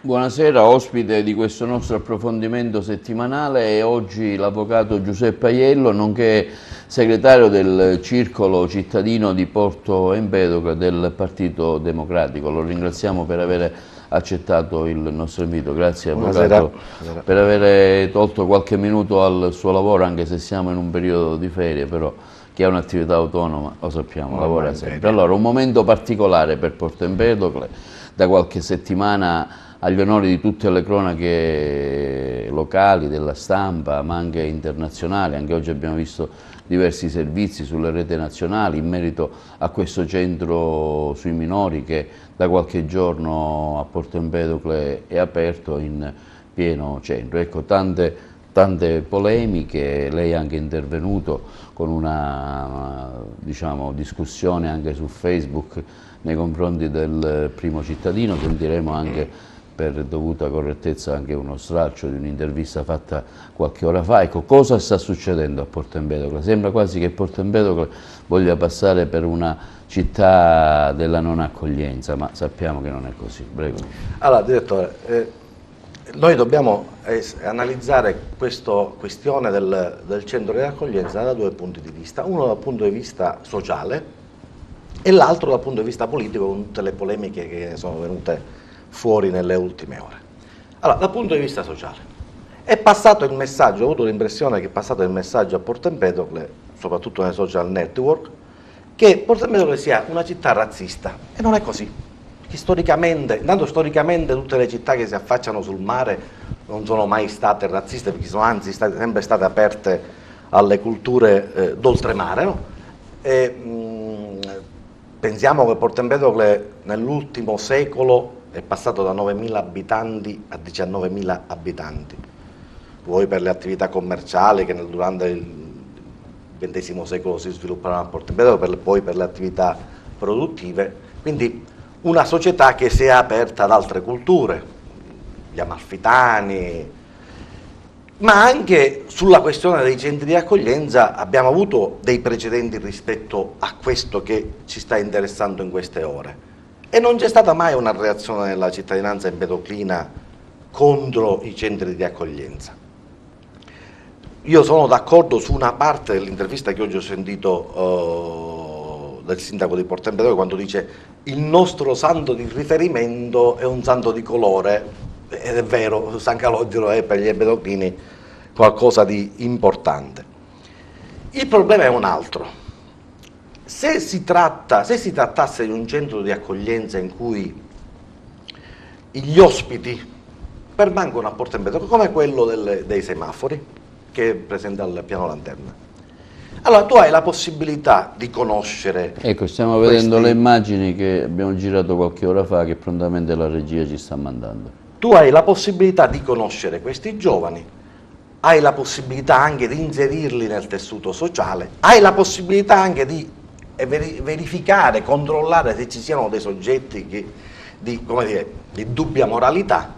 Buonasera, ospite di questo nostro approfondimento settimanale è oggi l'avvocato Giuseppe Aiello, nonché segretario del Circolo Cittadino di Porto Empedocle del Partito Democratico. Lo ringraziamo per aver accettato il nostro invito. Grazie avvocato per aver tolto qualche minuto al suo lavoro, anche se siamo in un periodo di ferie, però chi ha un'attività autonoma, lo sappiamo, lavora sempre. Allora, un momento particolare per Porto Empedocle, da qualche settimana agli onori di tutte le cronache locali, della stampa, ma anche internazionali. Anche oggi abbiamo visto diversi servizi sulle reti nazionali in merito a questo centro sui minori che da qualche giorno a Porto Empedocle è aperto in pieno centro. Ecco, tante polemiche, lei è anche intervenuto con una discussione anche su Facebook nei confronti del Primo Cittadino. Sentiremo anche per dovuta correttezza anche uno stralcio di un'intervista fatta qualche ora fa. Ecco, cosa sta succedendo a Porto Empedocle? Sembra quasi che Porto Empedocle voglia passare per una città della non accoglienza, ma sappiamo che non è così. Prego. Allora, direttore, noi dobbiamo analizzare questa questione del centro di accoglienza da due punti di vista, uno dal punto di vista sociale e l'altro dal punto di vista politico, con tutte le polemiche che sono venute fuori nelle ultime ore. Allora, dal punto di vista sociale, è passato il messaggio, ho avuto l'impressione che è passato il messaggio a Porto Empedocle, soprattutto nei social network, che Porto Empedocle sia una città razzista, e non è così. Intanto storicamente tutte le città che si affacciano sul mare non sono mai state razziste, perché sono anzi sempre state aperte alle culture d'oltremare, no? Pensiamo che Porto Empedocle nell'ultimo secolo è passato da 9.000 abitanti a 19.000 abitanti, vuoi per le attività commerciali che durante il XX secolo si svilupparono a Porto Empedocle, poi per le attività produttive, quindi una società che si è aperta ad altre culture, gli amalfitani, ma anche sulla questione dei centri di accoglienza abbiamo avuto dei precedenti rispetto a questo che ci sta interessando in queste ore. E non c'è stata mai una reazione della cittadinanza empedoclina contro i centri di accoglienza. Io sono d'accordo su una parte dell'intervista che oggi ho sentito del sindaco di Porto Empedocle, quando dice il nostro santo di riferimento è un santo di colore, ed è vero, San Calogero è per gli empedoclini qualcosa di importante. Il problema è un altro. Se si trattasse di un centro di accoglienza in cui gli ospiti permangono a Porto Empedocle, come quello dei semafori, che è presente al piano Lanterna, allora tu hai la possibilità di conoscere. Ecco, stiamo vedendo le immagini che abbiamo girato qualche ora fa, che prontamente la regia ci sta mandando. Tu hai la possibilità di conoscere questi giovani, hai la possibilità anche di inserirli nel tessuto sociale, hai la possibilità anche di verificare, controllare se ci siano dei soggetti di dubbia moralità,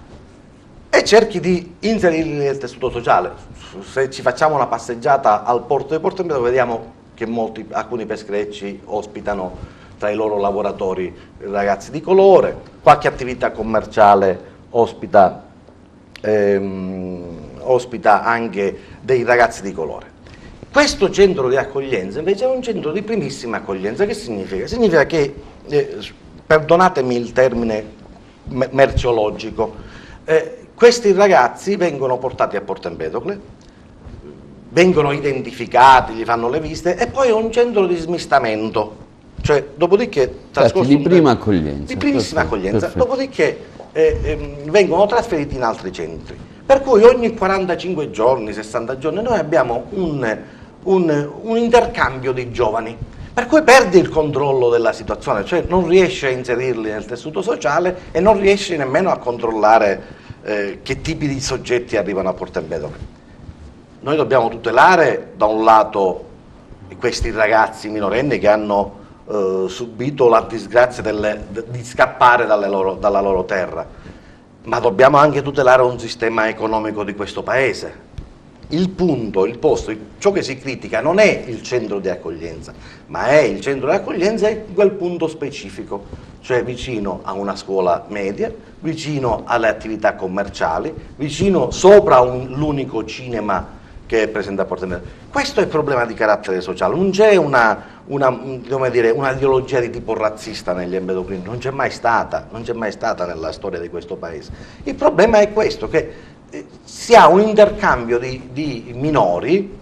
e cerchi di inserirli nel tessuto sociale. Se ci facciamo una passeggiata al porto di Porto Empedocle vediamo che alcuni pescherecci ospitano tra i loro lavoratori ragazzi di colore, qualche attività commerciale ospita anche dei ragazzi di colore. Questo centro di accoglienza invece è un centro di primissima accoglienza. Che significa? Significa che, perdonatemi il termine merceologico, questi ragazzi vengono portati a Porto Empedocle, vengono identificati, gli fanno le visite, e poi è un centro di smistamento, cioè dopodiché di prima accoglienza, di primissima accoglienza, dopodiché vengono trasferiti in altri centri. Per cui ogni 45 giorni, 60 giorni noi abbiamo un intercambio di giovani, Per cui perdi il controllo della situazione, cioè non riesci a inserirli nel tessuto sociale e non riesci nemmeno a controllare che tipi di soggetti arrivano a Porto Empedocle. Noi dobbiamo tutelare da un lato questi ragazzi minorenni che hanno subito la disgrazia di scappare dalla loro terra, ma dobbiamo anche tutelare un sistema economico di questo paese. Il punto, il posto, ciò che si critica non è il centro di accoglienza, ma è il centro di accoglienza in quel punto specifico, cioè vicino a una scuola media, vicino alle attività commerciali, vicino sopra l'unico cinema che è presente a Porto Empedocle. Questo è il problema di carattere sociale, non c'è una ideologia di tipo razzista negli empedoclini, non c'è mai stata nella storia di questo paese. Il problema è questo, che si ha un intercambio di minori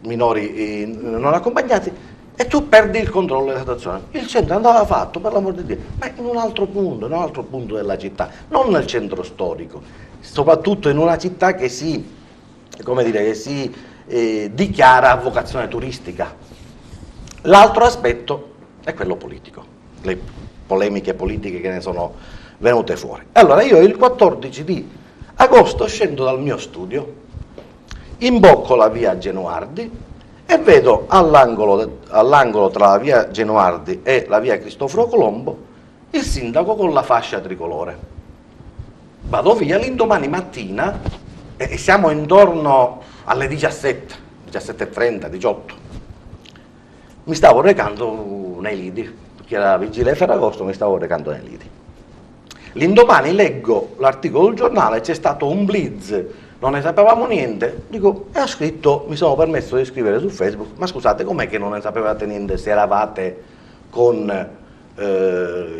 non accompagnati e tu perdi il controllo della situazione. Il centro andava fatto, per l'amor di Dio, ma in un altro punto della città, non nel centro storico, soprattutto in una città che si dichiara a vocazione turistica. L'altro aspetto è quello politico, le polemiche politiche che ne sono venute fuori. Allora io il 14 di agosto scendo dal mio studio, imbocco la via Genuardi e vedo all'angolo tra la via Genuardi e la via Cristoforo Colombo il sindaco con la fascia tricolore. Vado via, l'indomani mattina, e siamo intorno alle 17:30, 18. Mi stavo recando nei lidi, perché era vigile Ferragosto, mi stavo recando nei lidi. L'indomani leggo l'articolo del giornale, c'è stato un blitz, non ne sapevamo niente, dico, e ho scritto, mi sono permesso di scrivere su Facebook, ma scusate, com'è che non ne sapevate niente se eravate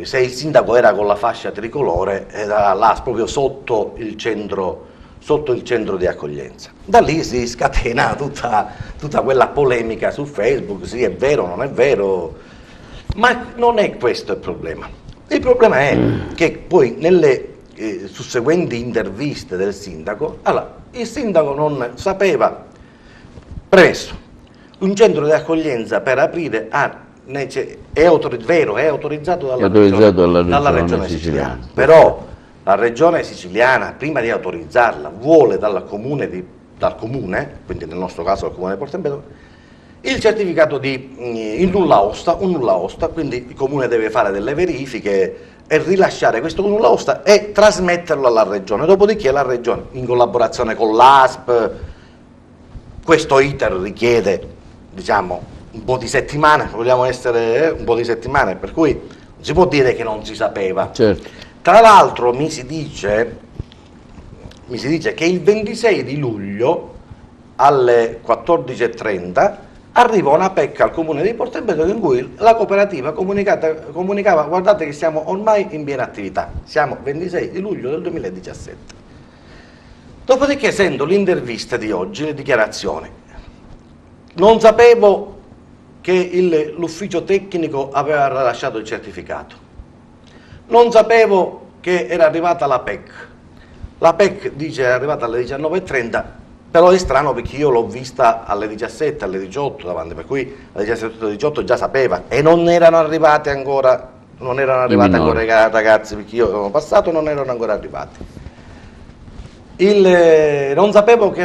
se il sindaco era con la fascia tricolore, era là proprio sotto il centro di accoglienza. Da lì si scatena tutta quella polemica su Facebook, sì è vero, non è vero, ma non è questo il problema. Il problema è che poi nelle susseguenti interviste del sindaco, allora, il sindaco non sapeva, premesso, un centro di accoglienza per aprire è autorizzato dalla regione siciliana, però la regione siciliana, prima di autorizzarla, vuole dal comune, quindi nel nostro caso il comune di Porto Empedocle, il certificato il nulla osta, quindi il comune deve fare delle verifiche e rilasciare questo nulla osta e trasmetterlo alla regione, dopodiché la regione, in collaborazione con l'ASP, questo iter richiede, diciamo, un po' di settimane, vogliamo essere un po' di settimane, per cui non si può dire che non si sapeva. Certo. Tra l'altro mi si dice che il 26 di luglio alle 14:30 arriva una PEC al comune di Porto Empedocle in cui la cooperativa comunicava, guardate che siamo ormai in piena attività, siamo 26 di luglio del 2017. Dopodiché sento l'intervista di oggi, le dichiarazioni. Non sapevo che l'ufficio tecnico aveva rilasciato il certificato. Non sapevo che era arrivata la PEC. La PEC dice è arrivata alle 19:30, però è strano perché io l'ho vista alle 17, alle 18 davanti, per cui alle 17 alle 18 già sapeva e non erano arrivati ancora i ragazzi, perché io sono passato e non erano ancora arrivati. Non sapevo che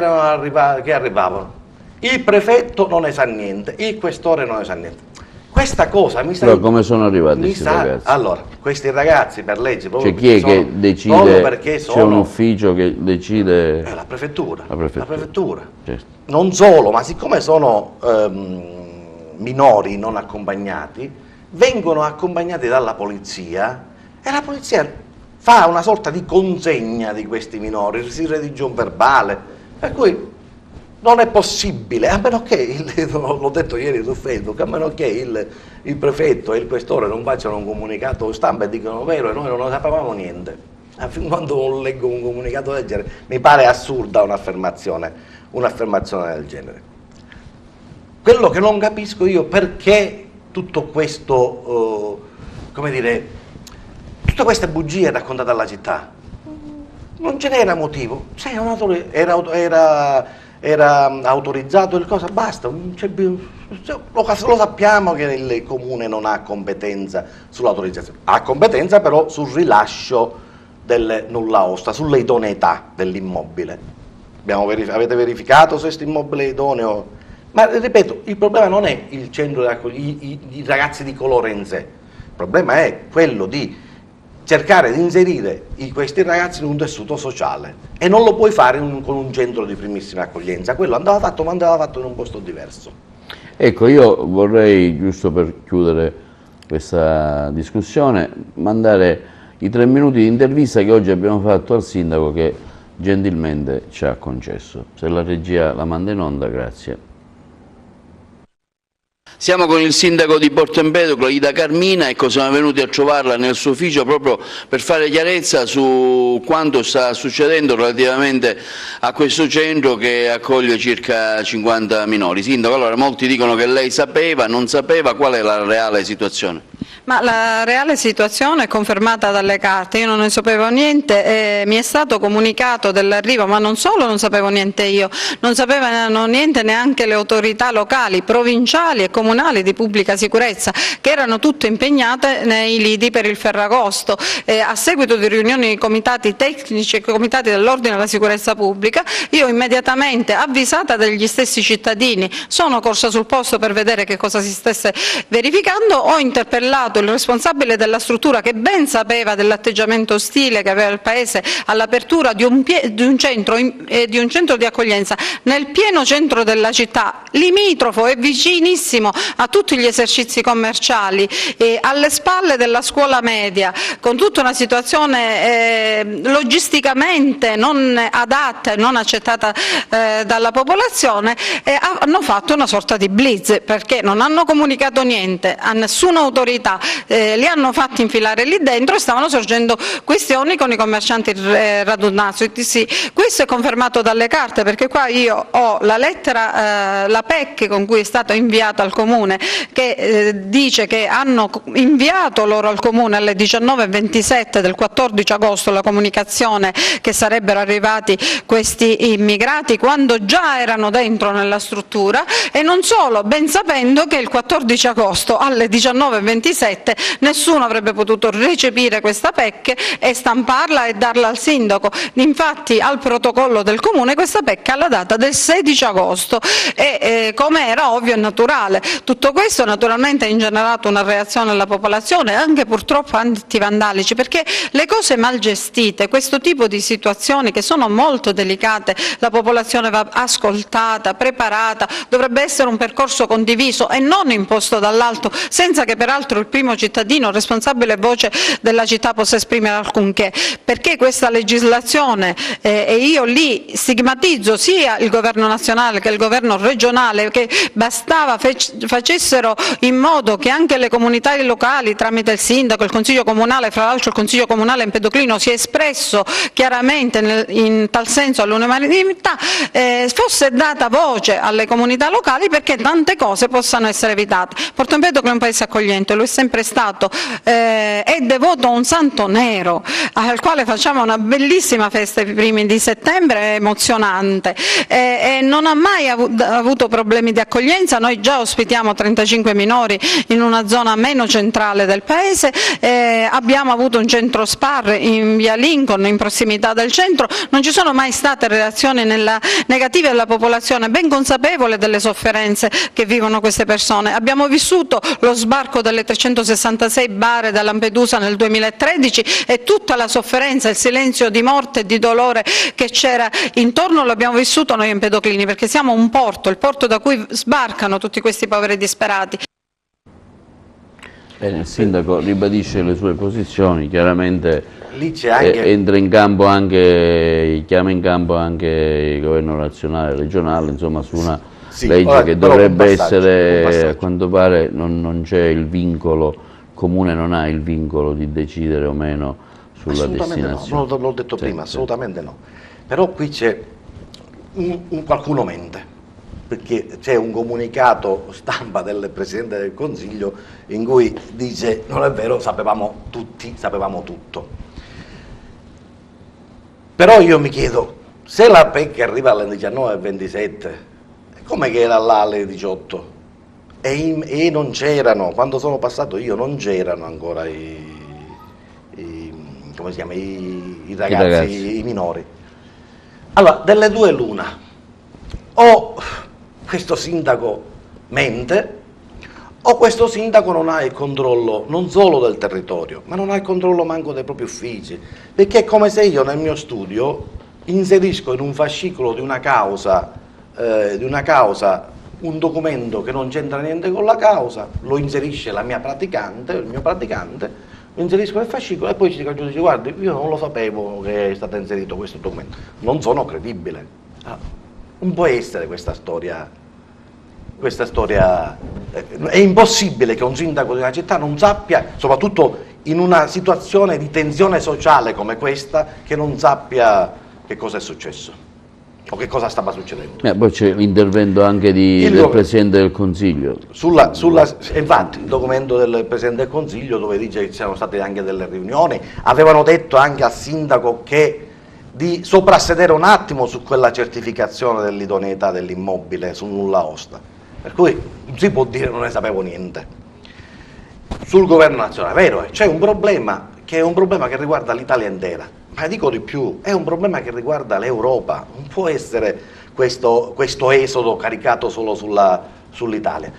arrivavano. Il prefetto non ne sa niente, il questore non ne sa niente. Questa cosa mi sa... Però come sono arrivati questi ragazzi? Allora, questi ragazzi per legge... Cioè chi è che decide? C'è un ufficio che decide? La prefettura. La prefettura. Certo. Non solo, ma siccome sono minori non accompagnati, vengono accompagnati dalla polizia e la polizia fa una sorta di consegna di questi minori, si redige un verbale, per cui... Non è possibile, a meno che, l'ho detto ieri su Facebook, a meno che il prefetto e il questore non facciano un comunicato stampa e dicano vero e noi non ne sapevamo niente. Fin quando non leggo un comunicato del genere, mi pare assurda un'affermazione del genere. Quello che non capisco io perché tutto questo, tutte queste bugie raccontate alla città. Non ce n'era motivo, era autorizzato il cosa, basta, lo sappiamo che il comune non ha competenza sull'autorizzazione, ha competenza però sul rilascio del nulla osta, sulle idoneità dell'immobile. Avete verificato se questo immobile è idoneo? Ma ripeto, il problema non è il centro i ragazzi di Colorense, il problema è quello di cercare di inserire questi ragazzi in un tessuto sociale, e non lo puoi fare con un centro di primissima accoglienza, quello andava fatto, ma andava fatto in un posto diverso. Ecco, io vorrei, giusto per chiudere questa discussione, mandare i 3 minuti di intervista che oggi abbiamo fatto al sindaco, che gentilmente ci ha concesso. Se la regia la manda in onda, grazie. Siamo con il sindaco di Porto Empedocle, Ida Carmina, e siamo venuti a trovarla nel suo ufficio proprio per fare chiarezza su quanto sta succedendo relativamente a questo centro che accoglie circa 50 minori. Sindaco, allora molti dicono che lei sapeva, non sapeva, qual è la reale situazione? Ma la reale situazione è confermata dalle carte, io non ne sapevo niente, mi è stato comunicato dell'arrivo, ma non solo non sapevo niente io, non sapevano niente neanche le autorità locali, provinciali e comunali di pubblica sicurezza, che erano tutte impegnate nei lidi per il Ferragosto. A seguito di riunioni di comitati tecnici e comitati dell'ordine e della sicurezza pubblica, io immediatamente, avvisata dagli stessi cittadini, sono corsa sul posto per vedere che cosa si stesse verificando, ho interpellato il responsabile della struttura, che ben sapeva dell'atteggiamento ostile che aveva il paese all'apertura di un centro di accoglienza nel pieno centro della città, limitrofo e vicinissimo a tutti gli esercizi commerciali, alle spalle della scuola media, con tutta una situazione logisticamente non adatta e non accettata dalla popolazione, hanno fatto una sorta di blitz, perché non hanno comunicato niente a nessuna autorità, li hanno fatti infilare lì dentro e stavano sorgendo questioni con i commercianti radunati. Sì, questo è confermato dalle carte, perché qua io ho la lettera, la PEC con cui è stato inviato al Comune, che dice che hanno inviato loro al Comune alle 19:27 del 14 agosto la comunicazione che sarebbero arrivati questi immigrati, quando già erano dentro nella struttura, e non solo, ben sapendo che il 14 agosto alle 19:27 nessuno avrebbe potuto recepire questa PEC e stamparla e darla al sindaco. Infatti al protocollo del Comune questa PEC ha la data del 16 agosto e come era ovvio e naturale. Tutto questo naturalmente ha ingenerato una reazione alla popolazione, anche purtroppo antivandalici, perché le cose mal gestite, questo tipo di situazioni che sono molto delicate, la popolazione va ascoltata, preparata, dovrebbe essere un percorso condiviso e non imposto dall'alto, senza che peraltro il primo cittadino, responsabile voce della città, possa esprimere alcunché, perché questa legislazione, e io lì stigmatizzo sia il governo nazionale che il governo regionale, che bastava facessero in modo che anche le comunità locali, tramite il sindaco, il consiglio comunale, fra l'altro il consiglio comunale empedoclino si è espresso chiaramente in tal senso all'unanimità, fosse data voce alle comunità locali perché tante cose possano essere evitate. Porto Empedocle è un paese accogliente, lo è sempre stato, è devoto a un santo nero al quale facciamo una bellissima festa i primi di settembre, emozionante, e non ha mai avuto problemi di accoglienza. Noi già ospitiamo 35 minori in una zona meno centrale del paese, abbiamo avuto un centro SPAR in via Lincoln, in prossimità del centro, non ci sono mai state reazioni negative della popolazione, ben consapevole delle sofferenze che vivono queste persone. Abbiamo vissuto lo sbarco delle 366 bare da Lampedusa nel 2013 e tutta la sofferenza, il silenzio di morte e di dolore che c'era intorno l'abbiamo vissuto noi empedoclini, perché siamo un porto, il porto da cui sbarcano tutti questi poveri disperati. Bene, il sindaco ribadisce le sue posizioni, chiaramente lì c'è anche... entra in campo anche, chiama in campo anche il governo nazionale e regionale, insomma, su una legge che dovrebbe essere, a quanto pare non c'è il vincolo, il Comune non ha il vincolo di decidere o meno sulla destinazione. No, l'ho detto prima, assolutamente no. Però qui c'è qualcuno mente, perché c'è un comunicato stampa del Presidente del Consiglio in cui dice non è vero, sapevamo tutti, sapevamo tutto. Però io mi chiedo, se la PEC arriva alle 19:27, come che era là alle 18? E non c'erano, quando sono passato io non c'erano ancora come si chiama, i ragazzi, i minori. Allora, delle due l'una, o questo sindaco mente, o questo sindaco non ha il controllo non solo del territorio, ma non ha il controllo manco dei propri uffici, perché è come se io nel mio studio inserisco in un fascicolo di una causa un documento che non c'entra niente con la causa, lo inserisce la mia praticante, il mio praticante, lo inserisco nel fascicolo e poi ci dico al giudice: guardi, io non lo sapevo che è stato inserito questo documento, non sono credibile. Non può essere questa storia, è impossibile che un sindaco di una città non sappia, soprattutto in una situazione di tensione sociale come questa, che non sappia che cosa è successo o che cosa stava succedendo. Poi c'è l'intervento anche del Presidente del Consiglio. Infatti il documento del Presidente del Consiglio, dove dice che ci sono state anche delle riunioni, avevano detto anche al sindaco di soprassedere un attimo su quella certificazione dell'idoneità dell'immobile sul nulla osta, per cui non si può dire non ne sapevo niente. Sul governo nazionale, vero, c'è un problema che riguarda l'Italia intera. Ma dico di più, è un problema che riguarda l'Europa, non può essere questo esodo caricato solo sull'Italia.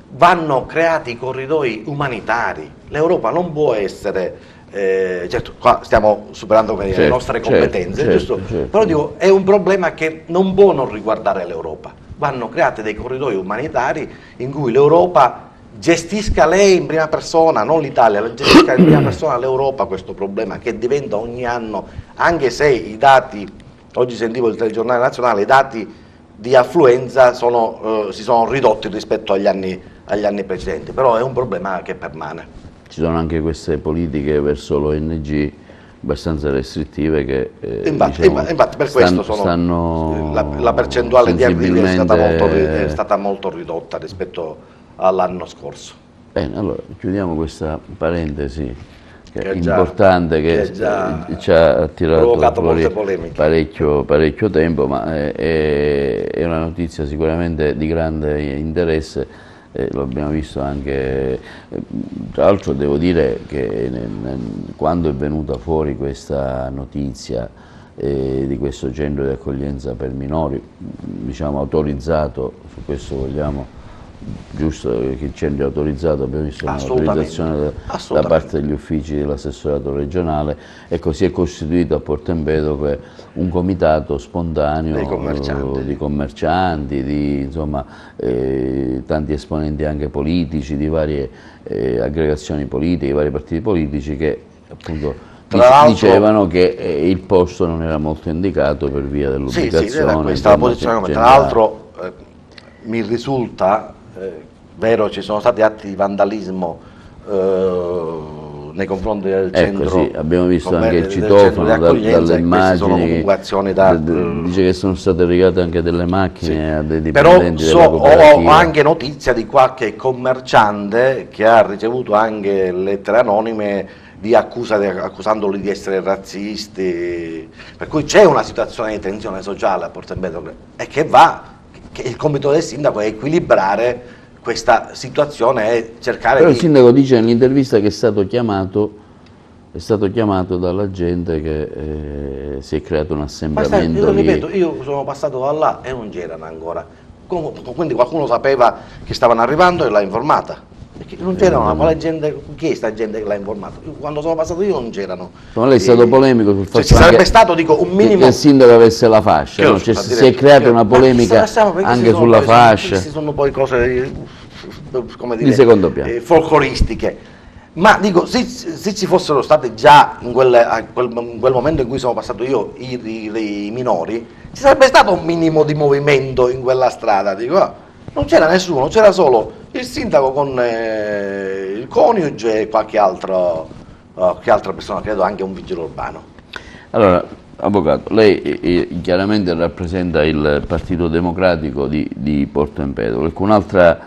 Vanno creati corridoi umanitari, l'Europa non può essere, certo qua stiamo superando le nostre competenze, giusto? Però dico, è un problema che non può non riguardare l'Europa. Vanno creati dei corridoi umanitari in cui l'Europa gestisca lei in prima persona, non l'Italia, gestisca in prima persona l'Europa questo problema che diventa ogni anno, anche se i dati, oggi sentivo il telegiornale nazionale, i dati di affluenza si sono ridotti rispetto agli anni precedenti, però è un problema che permane. Ci sono anche queste politiche verso l'ONG abbastanza restrittive che infatti per questo la percentuale di avvii è stata molto ridotta rispetto all'anno scorso. Bene, allora chiudiamo questa parentesi che è importante, che ci ha attirato fuori parecchio tempo, ma è una notizia sicuramente di grande interesse, lo abbiamo visto anche. Tra l'altro devo dire che quando è venuta fuori questa notizia di questo centro di accoglienza per minori, diciamo autorizzato, su questo vogliamo giusto che il centro è autorizzato, abbiamo visto un'autorizzazione da parte degli uffici dell'assessorato regionale, e così è costituito a Porto Empedocle un comitato spontaneo di commercianti, di tanti esponenti anche politici, di varie aggregazioni politiche, di vari partiti politici, che appunto dicevano che il posto non era molto indicato per via dell'ubicazione. Tra l'altro mi risulta vero, ci sono stati atti di vandalismo nei confronti del centro. Sì, abbiamo visto anche il citofono dalle immagini, dice che sono state rigate anche delle macchine a dei dipendenti della cooperativa. Ho anche notizia di qualche commerciante che ha ricevuto anche lettere anonime accusandoli di essere razzisti, per cui c'è una situazione di tensione sociale a Porto Empedocle e che il compito del sindaco è equilibrare questa situazione e cercare Però il sindaco dice nell'intervista che è stato chiamato dalla gente, che si è creato un assembramento. Ripeto, io sono passato da là e non c'erano ancora, quindi qualcuno sapeva che stavano arrivando e l'ha informata. Perché non c'erano, quale gente, chi è sta gente che l'ha informato? Quando sono passato io non c'erano. Ma lei è stato polemico sul fatto ci sarebbe stato, dico, un minimo che il sindaco avesse la fascia, no? Si è creata una polemica anche sulla fascia. Queste sono poi cose, come dire, di secondo piano, folcloristiche. Ma dico, se ci fossero state già in quel momento in cui sono passato io i minori, ci sarebbe stato un minimo di movimento in quella strada. Dico, non c'era nessuno, c'era solo il sindaco con il coniuge e qualche altra persona, credo anche un vigile urbano. Allora, avvocato, lei chiaramente rappresenta il Partito Democratico di Porto Empedocle. Un altro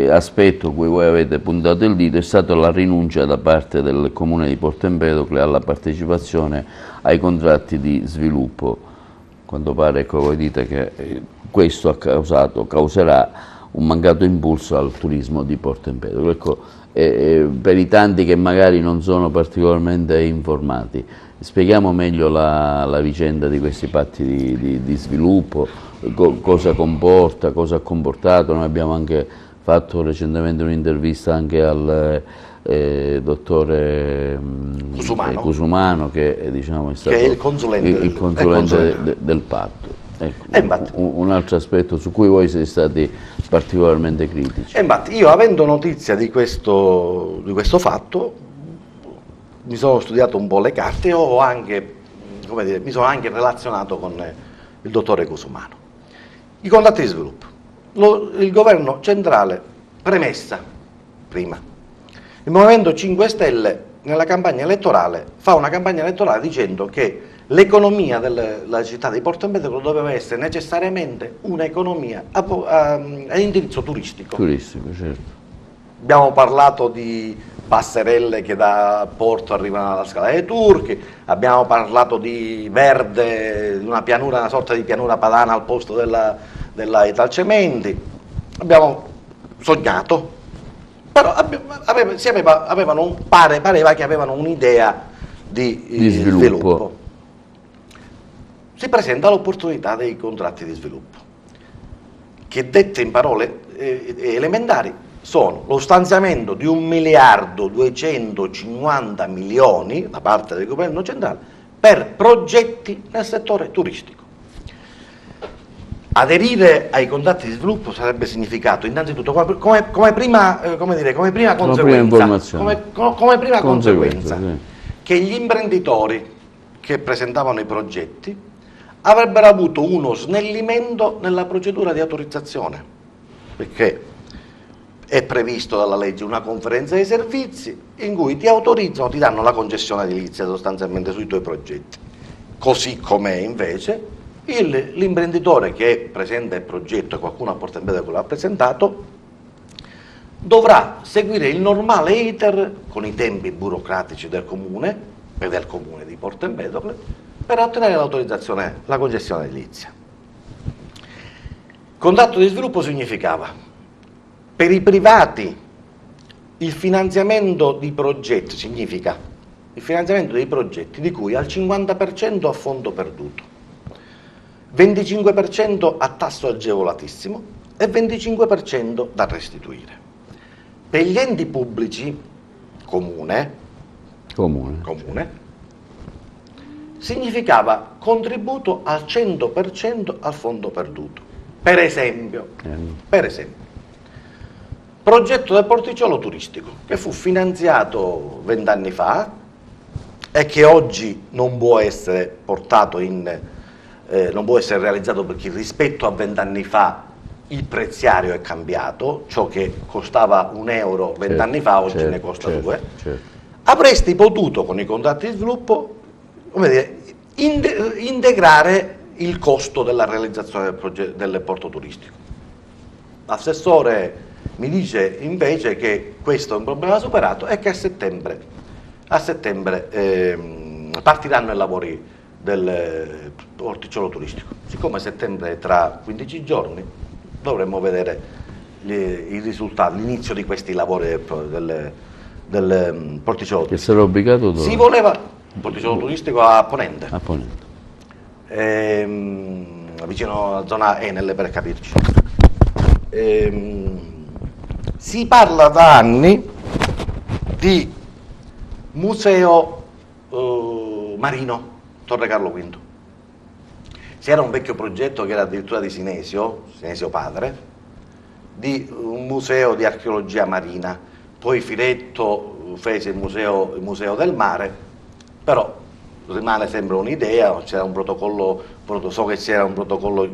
aspetto a cui voi avete puntato il dito è stata la rinuncia da parte del Comune di Porto Empedocle alla partecipazione ai contratti di sviluppo. quanto pare, ecco, voi dite che questo causerà un mancato impulso al turismo di Porto Empedocle. Ecco, per i tanti che magari non sono particolarmente informati, spieghiamo meglio la vicenda di questi patti di sviluppo, cosa comporta, cosa ha comportato. Noi abbiamo anche fatto recentemente un'intervista anche al dottore Cusumano, che diciamo, è stato il consulente del patto. Ecco, un altro aspetto su cui voi siete stati particolarmente critici. Infatti io, avendo notizia di questo fatto, mi sono studiato un po' le carte e ho anche, come dire, mi sono anche relazionato con il dottore Cusumano. I contratti di sviluppo. Il governo centrale, premessa, prima, il Movimento 5 Stelle nella campagna elettorale fa una campagna elettorale dicendo che l'economia della città di Porto Empedocle doveva essere necessariamente un'economia a indirizzo turistico. Turistico, certo. Abbiamo parlato di passerelle che da Porto arrivano alla Scala dei Turchi, abbiamo parlato di verde, di una pianura, una sorta di pianura padana al posto della Italcementi, abbiamo sognato, però pareva che avevano un'idea di sviluppo. Si presenta l'opportunità dei contratti di sviluppo, che dette in parole elementari sono lo stanziamento di 1.250.000.000 da parte del governo centrale per progetti nel settore turistico. Aderire ai contratti di sviluppo sarebbe significato innanzitutto come prima conseguenza sì, che gli imprenditori che presentavano i progetti avrebbero avuto uno snellimento nella procedura di autorizzazione, perché è previsto dalla legge una conferenza dei servizi in cui ti autorizzano, ti danno la concessione edilizia sostanzialmente sui tuoi progetti. Così com'è invece l'imprenditore che presenta il progetto e qualcuno a Porto Empedocle l'ha presentato dovrà seguire il normale iter con i tempi burocratici del comune di Porto Empedocle per ottenere l'autorizzazione, la concessione edilizia. Contratto di sviluppo significava per i privati il finanziamento di progetti, significa il finanziamento dei progetti di cui al 50% a fondo perduto, 25% a tasso agevolatissimo e 25% da restituire. Per gli enti pubblici, comune, significava contributo al 100% al fondo perduto. Per esempio, progetto del porticciolo turistico che fu finanziato 20 anni fa e che oggi non può essere portato non può essere realizzato perché rispetto a 20 anni fa il preziario è cambiato, ciò che costava €1 20 anni fa oggi ne costa 2. Avresti potuto con i contratti di sviluppo, come dire, integrare il costo della realizzazione del porto turistico. L'assessore mi dice invece che questo è un problema superato e che a settembre partiranno i lavori del porticciolo turistico. Siccome settembre è tra 15 giorni, dovremmo vedere i risultati, l'inizio di questi lavori del porticciolo turistico. Che sarà ubicato dove? Si voleva un porticciolo turistico a Ponente. A Ponente. Vicino alla zona Enel, per capirci. Si parla da anni di museo marino Torre Carlo V. C'era un vecchio progetto che era addirittura di Sinesio padre, di un museo di archeologia marina, poi Firetto fece il museo del mare, però rimane sempre un'idea, c'era un protocollo, so che c'era un protocollo,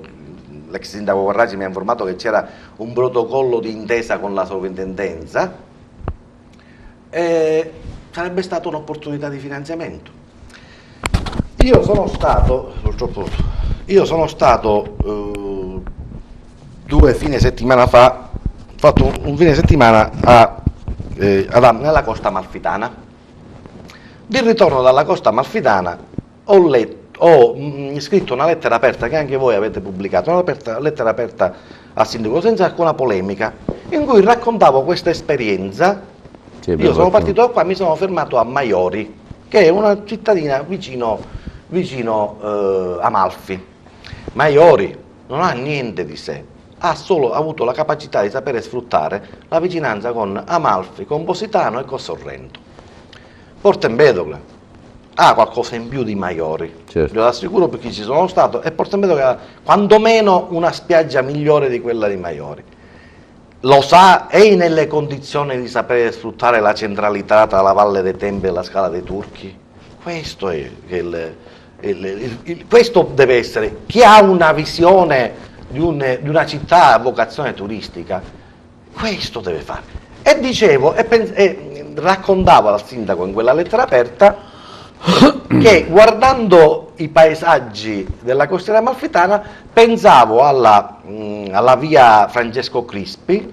l'ex sindaco Guarrasi mi ha informato che c'era un protocollo di intesa con la sovrintendenza, sarebbe stata un'opportunità di finanziamento. Io sono stato 2 fine settimana fa, ho fatto un fine settimana nella Costa Amalfitana. Di ritorno dalla Costa Amalfitana ho ho scritto una lettera aperta che anche voi avete pubblicato, una lettera aperta al sindaco senza alcuna polemica, in cui raccontavo questa esperienza. Io sono partito da qua, mi sono fermato a Maiori, che è una cittadina vicino Amalfi. Maiori non ha niente di sé, ha solo avuto la capacità di sapere sfruttare la vicinanza con Amalfi, con Positano e con Sorrento. Porto Empedocle ha qualcosa in più di Maiori, certo. Ve lo assicuro perché ci sono stato, e Porto Empedocle ha quantomeno una spiaggia migliore di quella di Maiori. Lo sa, è nelle condizioni di sapere sfruttare la centralità tra la Valle dei Tempi e la Scala dei Turchi? Questo è questo deve essere. Chi ha una visione di una città a vocazione turistica, questo deve fare. E dicevo, e raccontavo al sindaco in quella lettera aperta che guardando i paesaggi della costiera amalfitana pensavo alla via Francesco Crispi,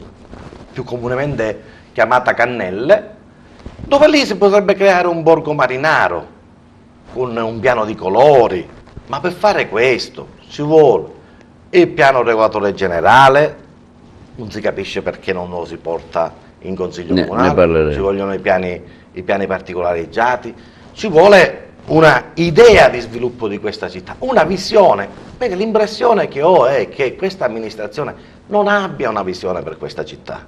più comunemente chiamata Cannelle, dove lì si potrebbe creare un borgo marinaro con un piano di colori, ma per fare questo ci vuole il piano regolatore generale, non si capisce perché non lo si porta in consiglio comunale, ci vogliono i piani particolareggiati, ci vuole una idea di sviluppo di questa città, una visione, perché l'impressione che ho è che questa amministrazione non abbia una visione per questa città.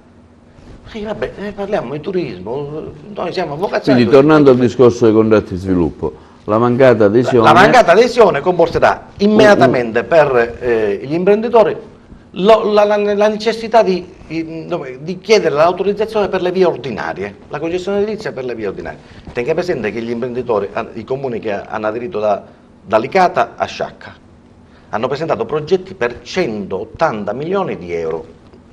Sì, vabbè, parliamo di turismo, noi siamo vocazionati. Quindi tornando al discorso dei contratti di sviluppo, la mancata adesione... La mancata adesione comporterà immediatamente per gli imprenditori la necessità di chiedere l'autorizzazione per le vie ordinarie, la concessione edilizia per le vie ordinarie. Tenga presente che gli imprenditori, i comuni che hanno aderito da Licata a Sciacca, hanno presentato progetti per 180 milioni di euro,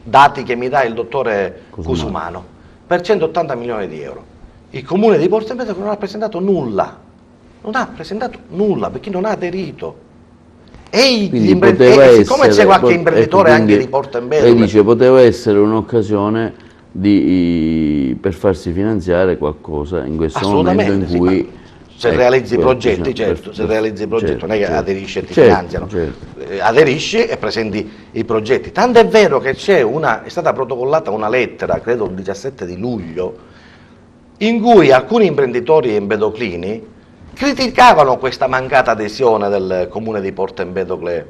dati che mi dà il dottore Cusumano, per 180 milioni di euro. Il comune di Porto Empedocle non ha presentato nulla, perché non ha aderito. E siccome c'è qualche imprenditore anche di Porto Empedocle, lei dice poteva essere un'occasione per farsi finanziare qualcosa in questo momento in cui se realizzi i progetti, certo, se realizzi i progetti, non è che aderisci e ti finanziano, aderisci e presenti i progetti. Tanto è vero che è stata protocollata una lettera, credo il 17 di luglio, in cui alcuni imprenditori empedoclini criticavano questa mancata adesione del comune di Porto Empedocle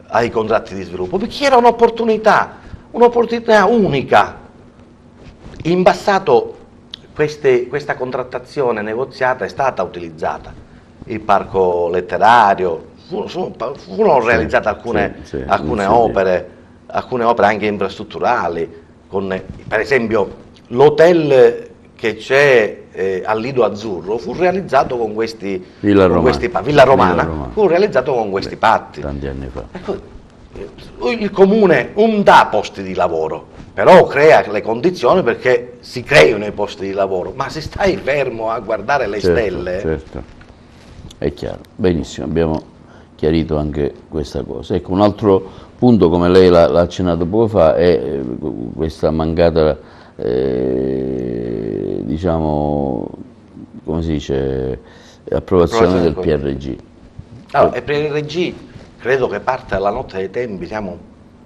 ai contratti di sviluppo, perché era un'opportunità unica. In passato questa contrattazione negoziata è stata utilizzata, il parco letterario, furono realizzate alcune opere anche infrastrutturali, per esempio l'hotel che c'è al Lido Azzurro fu realizzato con questi Villa Romana fu realizzato con questi patti tanti anni fa. Ecco, il comune non dà posti di lavoro, però crea le condizioni perché si creino i posti di lavoro, ma se stai fermo a guardare le stelle... Certo, è chiaro, benissimo, abbiamo chiarito anche questa cosa. Ecco, un altro punto, come lei l'ha accennato poco fa, è questa mancata diciamo, come si dice, approvazione del PRG. Allora, il PRG credo che parte dalla notte dei tempi, siamo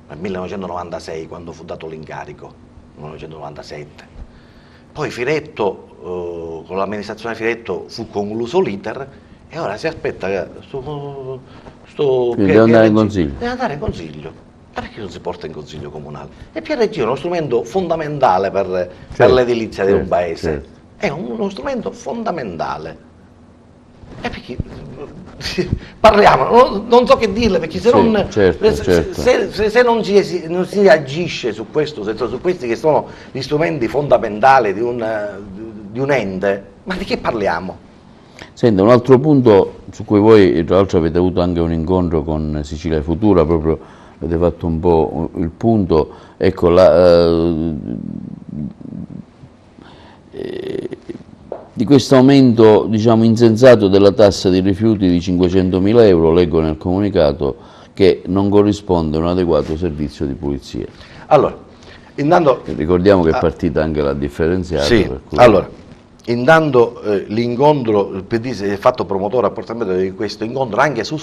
nel 1996 quando fu dato l'incarico, 1997. Poi Firetto, con l'amministrazione Firetto fu concluso l'iter e ora si aspetta che deve andare in consiglio. Deve andare in consiglio. Ma perché non si porta in consiglio comunale? Il PRG è uno strumento fondamentale per l'edilizia di un paese. È uno strumento fondamentale. E perché parliamo, non so che dirle, perché se non si agisce su questo, su questi che sono gli strumenti fondamentali di un ente, ma di che parliamo? Senta, un altro punto su cui voi tra l'altro avete avuto anche un incontro con Sicilia Futura, proprio avete fatto un po' il punto, ecco, di questo aumento, diciamo, insensato della tassa di rifiuti di 500.000 euro, leggo nel comunicato che non corrisponde a un adeguato servizio di pulizia. Allora, intanto... Ricordiamo che è partita anche la differenziata. Sì, per cui... allora, intanto l'incontro, il PD si è fatto promotore a Porto Empedocle di questo incontro anche su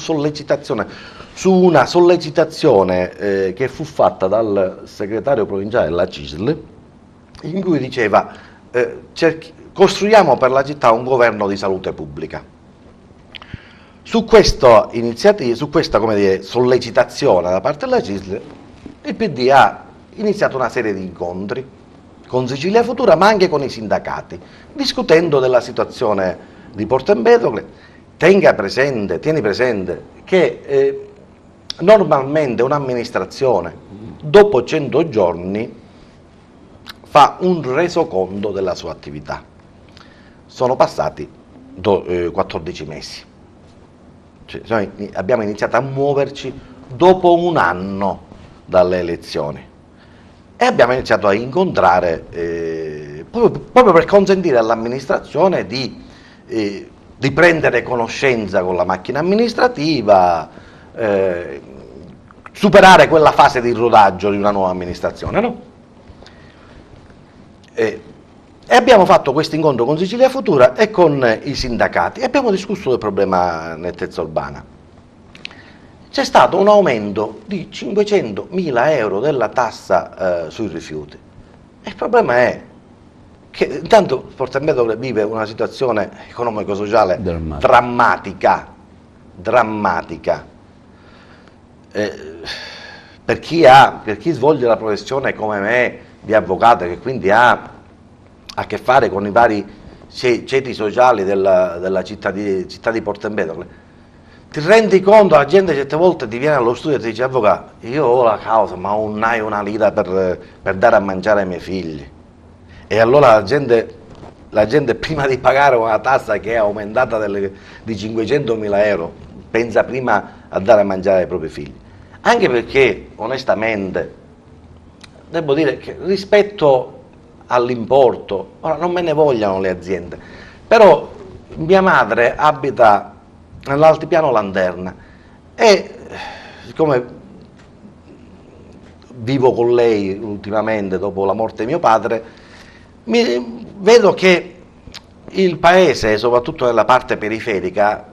una sollecitazione che fu fatta dal segretario provinciale della CISL, in cui diceva costruiamo per la città un governo di salute pubblica. Su questa iniziativa, su questa sollecitazione da parte della CISL, il PD ha iniziato una serie di incontri con Sicilia Futura, ma anche con i sindacati, discutendo della situazione di Porto Empedocle. Tieni presente che normalmente un'amministrazione dopo 100 giorni fa un resoconto della sua attività. Sono passati 14 mesi. Cioè, abbiamo iniziato a muoverci dopo un anno dalle elezioni e abbiamo iniziato a incontrare proprio per consentire all'amministrazione di prendere conoscenza con la macchina amministrativa, superare quella fase di rodaggio di una nuova amministrazione, no? E abbiamo fatto questo incontro con Sicilia Futura e con i sindacati e abbiamo discusso del problema nettezza urbana. C'è stato un aumento di 500.000 euro della tassa sui rifiuti. E il problema è che intanto Porto Empedocle vive una situazione economico-sociale drammatica. Per chi svolge la professione come me di avvocato, che quindi ha a che fare con i vari ceti sociali della città di Porto Empedocle, ti rendi conto, la gente certe volte ti viene allo studio e ti dice: avvocato, io ho la causa ma non ho una lira per dare a mangiare ai miei figli. E allora la gente prima di pagare una tassa che è aumentata di 500.000 euro pensa prima a dare a mangiare ai propri figli. Anche perché onestamente devo dire che rispetto all'importo, ora non me ne vogliano le aziende, però mia madre abita nell'altipiano Lanterna e siccome vivo con lei ultimamente dopo la morte di mio padre, vedo che il paese, soprattutto nella parte periferica,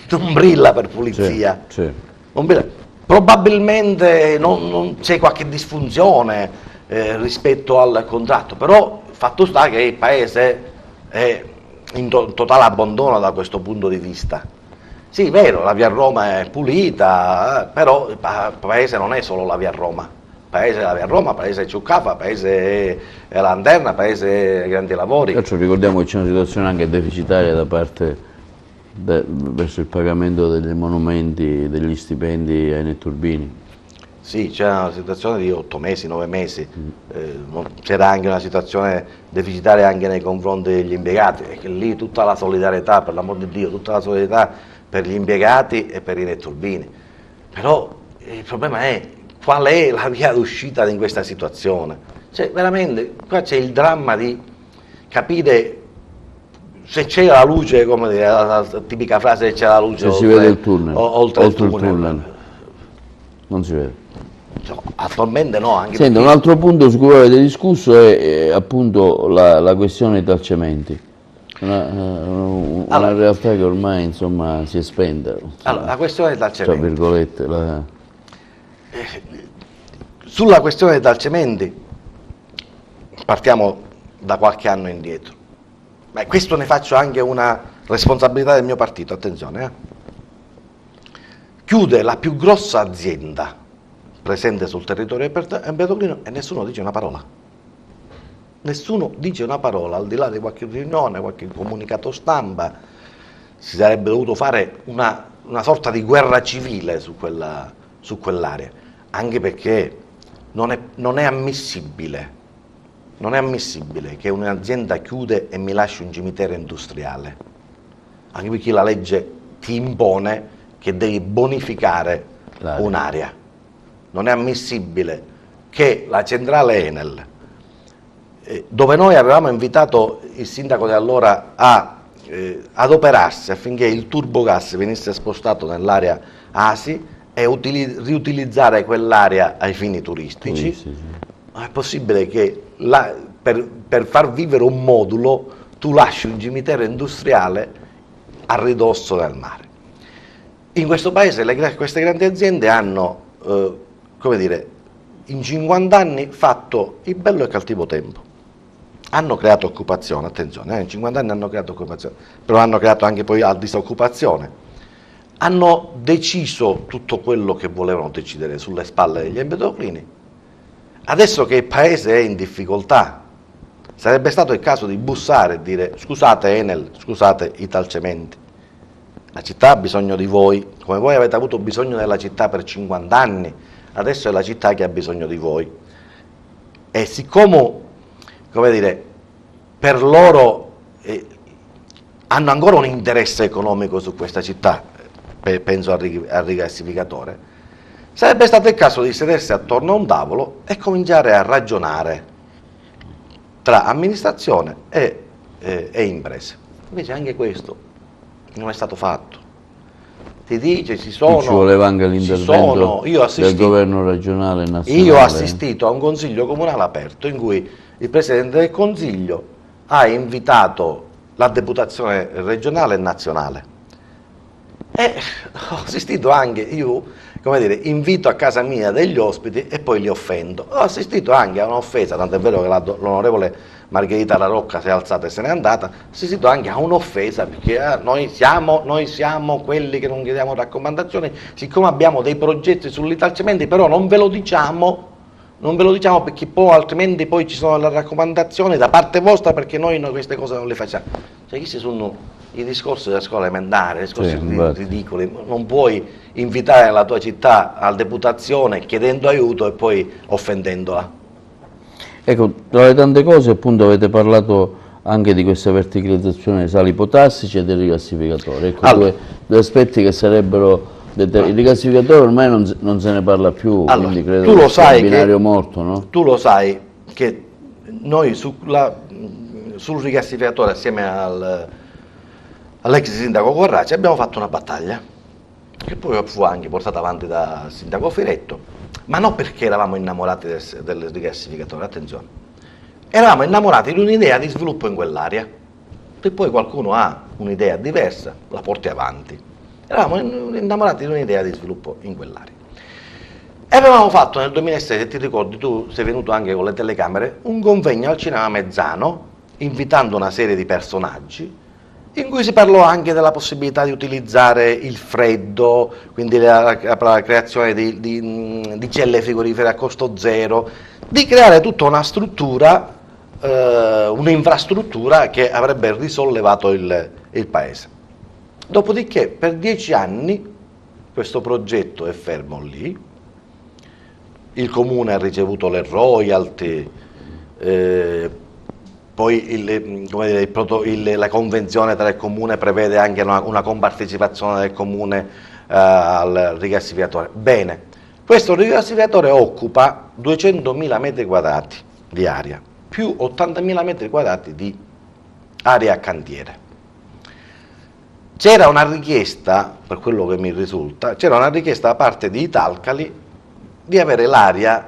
non brilla per pulizia. Sì. Non brilla. Probabilmente non c'è qualche disfunzione rispetto al contratto, però il fatto sta che il paese è in totale abbandono da questo punto di vista. Sì, è vero, la via Roma è pulita, però il paese non è solo la via Roma. Il paese è la via Roma, il paese è Ciuccafa, il paese è Lanterna, il paese è Grandi Lavori. Perciò ricordiamo che c'è una situazione anche deficitaria da parte verso il pagamento degli monumenti, degli stipendi ai netturbini. Sì, c'era una situazione di 8 mesi, 9 mesi, c'era anche una situazione deficitaria anche nei confronti degli impiegati, e che lì tutta la solidarietà, per l'amor di Dio, tutta la solidarietà per gli impiegati e per i netturbini. Però il problema è qual è la via d'uscita in questa situazione. Cioè veramente qua c'è il dramma di capire se c'è la luce, come dire, la tipica frase, se c'è la luce se si vede il tunnel, oltre il tunnel. Non si vede. Attualmente no. Anche senta, un altro punto su cui avete discusso è appunto la questione dei talcementi, una realtà che ormai insomma si è spenta. Allora, la questione dei talcementi. Tra virgolette. Sulla questione dei talcementi partiamo da qualche anno indietro. Ma questo ne faccio anche una responsabilità del mio partito, attenzione. Chiude la più grossa azienda presente sul territorio empedocrino e nessuno dice una parola. Nessuno dice una parola, al di là di qualche riunione, qualche comunicato stampa. Si sarebbe dovuto fare una sorta di guerra civile su quell'area, anche perché non è ammissibile che un'azienda chiude e mi lasci un cimitero industriale, anche perché la legge ti impone che devi bonificare un'area. Non è ammissibile che la centrale Enel, dove noi avevamo invitato il sindaco di allora a adoperarsi affinché il turbogas venisse spostato nell'area ASI e riutilizzare quell'area ai fini turistici, sì. Non è possibile che per far vivere un modulo tu lasci un cimitero industriale a ridosso del mare. In questo paese queste grandi aziende hanno, come dire, in 50 anni fatto il bello e il cattivo tempo. Hanno creato occupazione, attenzione, in 50 anni hanno creato occupazione, però hanno creato anche poi la disoccupazione. Hanno deciso tutto quello che volevano decidere sulle spalle degli empedoclini. Adesso che il paese è in difficoltà, sarebbe stato il caso di bussare e dire: scusate Enel, scusate Italcementi, la città ha bisogno di voi, come voi avete avuto bisogno della città per 50 anni, adesso è la città che ha bisogno di voi. E siccome, come dire, per loro hanno ancora un interesse economico su questa città, penso al rigassificatore, sarebbe stato il caso di sedersi attorno a un tavolo e cominciare a ragionare tra amministrazione e imprese. Invece anche questo non è stato fatto. Ti dice, ci voleva anche l'intervento del governo regionale e nazionale. Io ho assistito a un consiglio comunale aperto in cui il Presidente del Consiglio ha invitato la deputazione regionale e nazionale. E ho assistito anche, io, come dire, invito a casa mia degli ospiti e poi li offendo. Ho assistito anche a un'offesa, tant'è vero che l'onorevole Margherita La Rocca si è alzata e se n'è andata. Ho assistito anche a un'offesa perché noi siamo quelli che non chiediamo raccomandazioni, siccome abbiamo dei progetti sull'Italcementi, però non ve lo diciamo perché poi altrimenti poi ci sono le raccomandazioni da parte vostra perché noi queste cose non le facciamo. Cioè, questi sono i discorsi della scuola elementare, discorsi ridicoli. Non puoi invitare la tua città alla deputazione chiedendo aiuto e poi offendendola. Ecco, tra le tante cose appunto avete parlato anche di questa verticalizzazione dei sali potassici e del rigassificatore. Ecco, allora, due aspetti che sarebbero... Il rigassificatore ormai non se ne parla più, allora, quindi credo che sia un binario morto, no? Tu lo sai che noi sul rigassificatore assieme all'ex sindaco Corracci abbiamo fatto una battaglia che poi fu anche portata avanti dal sindaco Firetto, ma non perché eravamo innamorati del rigassificatore, attenzione, eravamo innamorati di un'idea di sviluppo in quell'area. Se poi qualcuno ha un'idea diversa, la porti avanti. Eravamo innamorati di un'idea di sviluppo in quell'area. E avevamo fatto nel 2006, se ti ricordi, tu sei venuto anche con le telecamere, un convegno al Cinema Mezzano, invitando una serie di personaggi, in cui si parlò anche della possibilità di utilizzare il freddo, quindi la creazione di celle frigorifere a costo zero, di creare tutta una struttura, un'infrastruttura che avrebbe risollevato il paese. Dopodiché per 10 anni questo progetto è fermo lì, il comune ha ricevuto le royalty, poi la convenzione tra il comune prevede anche una compartecipazione del comune al rigassificatore. Bene, questo rigassificatore occupa 200.000 metri quadrati di area, più 80.000 metri quadrati di area a cantiere. C'era una richiesta, per quello che mi risulta, c'era una richiesta da parte di Italcali di avere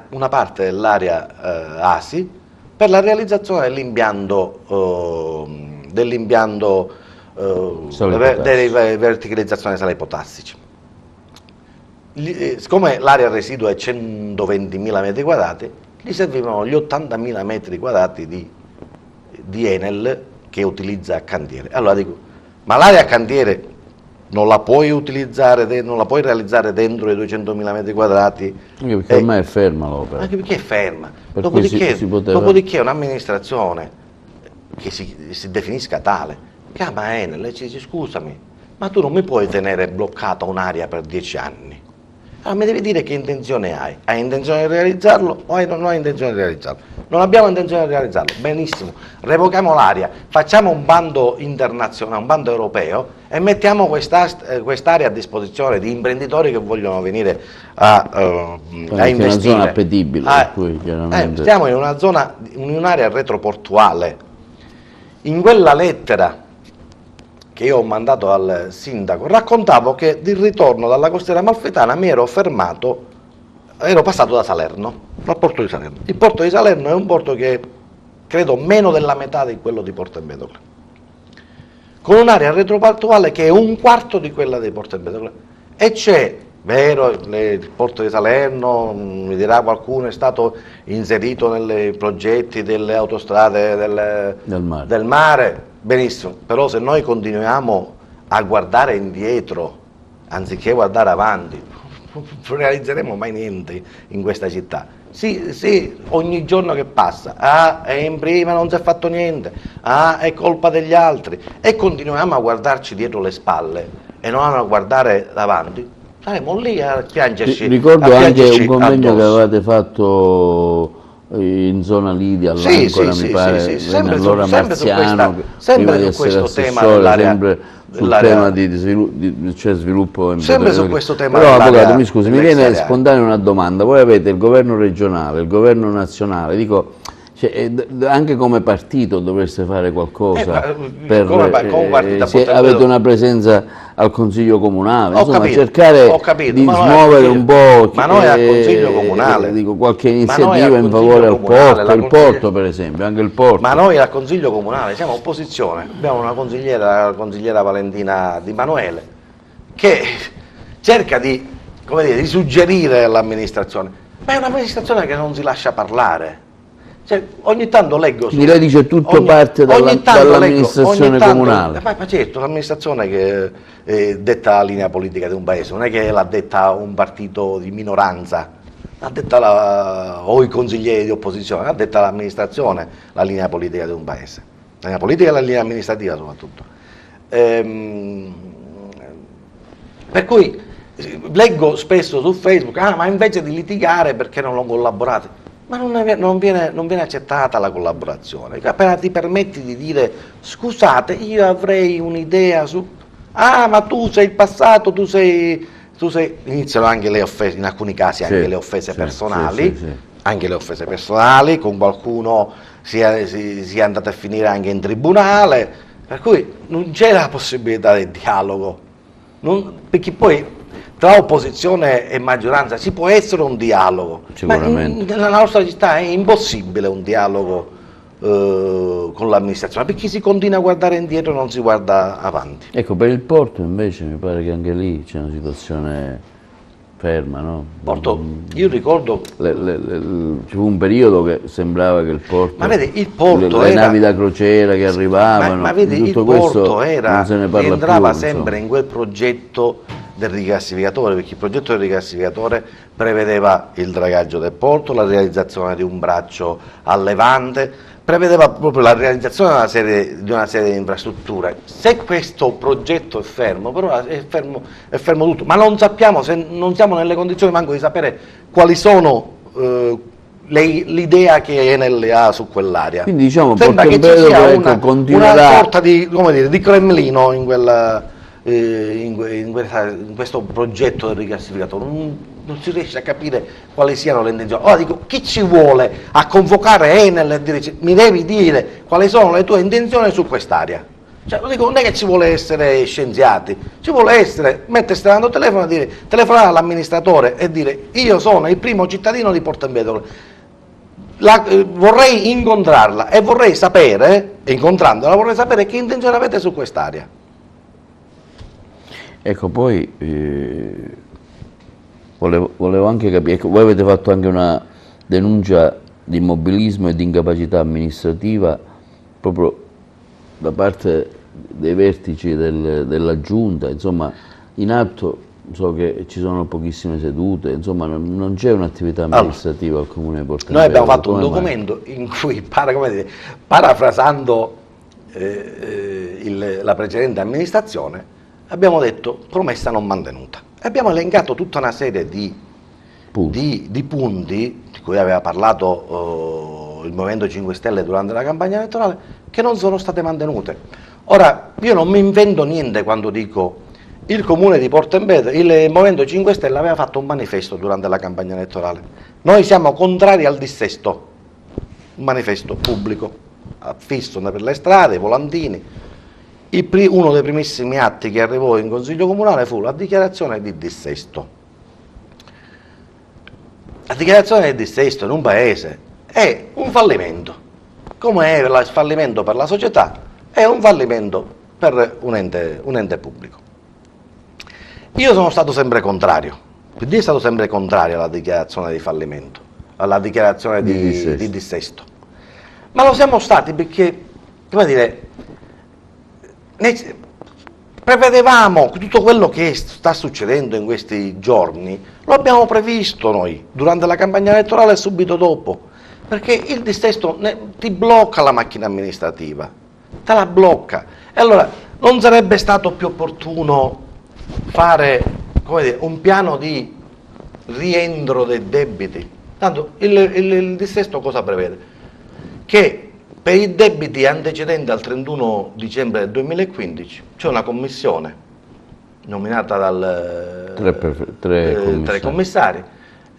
una parte dell'area ASI per la realizzazione dell'impianto di verticalizzazione dei sali potassici. Siccome l'area residua è 120.000 metri quadrati, gli servivano gli 80.000 metri quadrati di Enel che utilizza a cantiere. Allora dico, ma l'area a cantiere non la puoi utilizzare, non la puoi realizzare dentro i 200.000 metri quadrati? Anche perché ormai è ferma l'opera. Anche perché è ferma. Dopodiché un'amministrazione che si definisca tale, chiama Enel e ci dice: scusami, ma tu non mi puoi tenere bloccata un'area per 10 anni. Allora mi devi dire che intenzione hai. Hai intenzione di realizzarlo o non hai intenzione di realizzarlo? Non abbiamo intenzione di realizzarlo, benissimo, revochiamo l'area, facciamo un bando internazionale, un bando europeo e mettiamo quest'area a disposizione di imprenditori che vogliono venire a investire. È una zona appetibile, per cui chiaramente... Siamo in un'area retroportuale. In quella lettera che io ho mandato al sindaco raccontavo che di ritorno dalla costiera amalfitana mi ero fermato, ero passato da Salerno, dal porto di Salerno. Il porto di Salerno è un porto che credo meno della metà di quello di Porto Empedocle. con un'area retroportuale che è un quarto di quella di Porto Empedocle. E c'è, vero, il porto di Salerno, mi dirà qualcuno, è stato inserito nei progetti delle autostrade del mare, benissimo, però se noi continuiamo a guardare indietro anziché guardare avanti, non realizzeremo mai niente in questa città. Sì, ogni giorno che passa, in prima non si è fatto niente, è colpa degli altri, e continuiamo a guardarci dietro le spalle e non a guardare davanti, saremo lì a piangerci. Ricordo anche un convegno che avevate fatto in zona Lidia, all'Ancora, mi pare, sempre allora Marziano, sempre su questo tema dell'area. Sul tema di sviluppo sempre su questo tema. Però avvocato, mi scusi, mi viene spontanea una domanda. Voi avete il governo regionale, il governo nazionale, dico, cioè, anche come partito dovreste fare qualcosa avete una presenza al Consiglio Comunale, insomma, cercare di smuovere un po', ma noi al Consiglio Comunale dico, qualche iniziativa in favore al porto, il porto per esempio, anche il porto. Ma noi al Consiglio Comunale siamo opposizione, abbiamo una consigliera, la consigliera Valentina Di Manuele, che cerca di, come dire, di suggerire all'amministrazione, ma è un'amministrazione che non si lascia parlare. Cioè, ogni tanto leggo... Quindi lei dice tutto parte dall'amministrazione comunale. Ma certo, l'amministrazione che detta la linea politica di un paese, non è che l'ha detta un partito di minoranza, l'ha detta o i consiglieri di opposizione, l'ha detta l'amministrazione la linea politica di un paese. La linea politica e la linea amministrativa soprattutto. Per cui leggo spesso su Facebook, ma invece di litigare perché non lo collaborate? Ma non viene accettata la collaborazione. Appena ti permetti di dire scusate, io avrei un'idea su... ma tu sei il passato, tu sei... Iniziano anche le offese, in alcuni casi anche le offese personali, anche le offese personali, con qualcuno si è andato a finire anche in tribunale, per cui non c'è la possibilità del dialogo, perché poi tra opposizione e maggioranza ci può essere un dialogo, sicuramente. Ma nella nostra città è impossibile un dialogo con l'amministrazione, perché si continua a guardare indietro e non si guarda avanti. Ecco, per il porto invece mi pare che anche lì c'è una situazione ferma, no? Porto, io ricordo... ci fu un periodo che sembrava che il porto... Ma vedi, il porto le navi da crociera che arrivavano... Ma vedi, tutto il porto non se ne parla entrava più, sempre in quel progetto del rigassificatore, perché il progetto del rigassificatore prevedeva il dragaggio del porto, la realizzazione di un braccio a levante, prevedeva proprio la realizzazione di una serie di infrastrutture. Se questo progetto è fermo, però è fermo tutto, ma non sappiamo, non siamo nelle condizioni manco di sapere quali sono l'idea che Enel ha su quell'area. Quindi diciamo sembra che ci sia una sorta di, come dire, di Cremlino in questo progetto del rigassificatore. Non si riesce a capire quali siano le intenzioni. Ora dico, chi ci vuole a convocare Enel e dire mi devi dire quali sono le tue intenzioni su quest'area? Cioè, lo dico, non è che ci vuole essere scienziati, ci vuole essere, mettersi davanti al telefono e dire, telefonare all'amministratore e dire io sono il primo cittadino di Porto Empedocle, vorrei incontrarla e vorrei sapere, incontrandola, vorrei sapere che intenzione avete su quest'area. Ecco, poi volevo anche capire, ecco, voi avete fatto anche una denuncia di immobilismo e di incapacità amministrativa proprio da parte dei vertici della Giunta, insomma, in atto so che ci sono pochissime sedute, insomma non c'è un'attività amministrativa al Comune di Porto Empedocle. Noi abbiamo fatto un documento in cui, parafrasando la precedente amministrazione, abbiamo detto promessa non mantenuta. Abbiamo elencato tutta una serie di punti di cui aveva parlato il Movimento 5 Stelle durante la campagna elettorale, che non sono state mantenute. Ora, io non mi invento niente quando dico il Comune di Porto Empedocle, il Movimento 5 Stelle aveva fatto un manifesto durante la campagna elettorale. Noi siamo contrari al dissesto, un manifesto pubblico, affisso per le strade, i volantini. Uno dei primissimi atti che arrivò in Consiglio Comunale fu la dichiarazione di dissesto. La dichiarazione di dissesto in un paese è un fallimento, come è il fallimento per la società, è un fallimento per un ente pubblico. Io sono stato sempre contrario, il PD è stato sempre contrario alla dichiarazione di fallimento, alla dichiarazione di dissesto. Ma lo siamo stati perché, come dire, prevedevamo tutto quello che sta succedendo in questi giorni, lo abbiamo previsto noi, durante la campagna elettorale e subito dopo, perché il dissesto ti blocca la macchina amministrativa, te la blocca. E allora non sarebbe stato più opportuno fare, come dire, un piano di rientro dei debiti? Tanto il dissesto cosa prevede? Che per i debiti antecedenti al 31 dicembre del 2015 c'è una commissione nominata dal tre commissari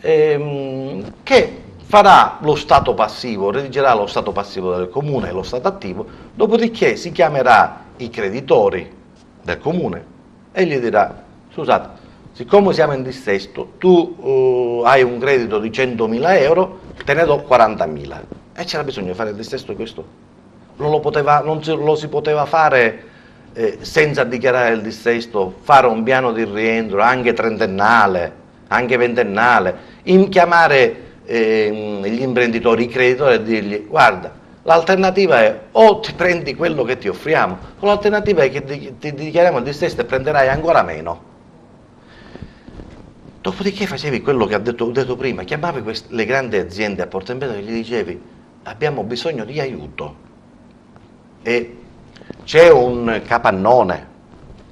che farà lo stato passivo, redigerà lo stato passivo del comune e lo stato attivo, dopodiché si chiamerà i creditori del comune e gli dirà: scusate, siccome siamo in dissesto, tu hai un credito di 100.000 euro, te ne do 40.000. E c'era bisogno di fare il dissesto di questo? Non lo si poteva fare senza dichiarare il dissesto, fare un piano di rientro anche trentennale, anche ventennale, chiamare gli imprenditori, i creditori e dirgli: guarda, l'alternativa è o ti prendi quello che ti offriamo, o l'alternativa è che ti dichiariamo il dissesto e prenderai ancora meno. Dopodiché facevi quello che ho detto prima, chiamavi le grandi aziende a Porto Empedocle e gli dicevi: abbiamo bisogno di aiuto. E c'è un capannone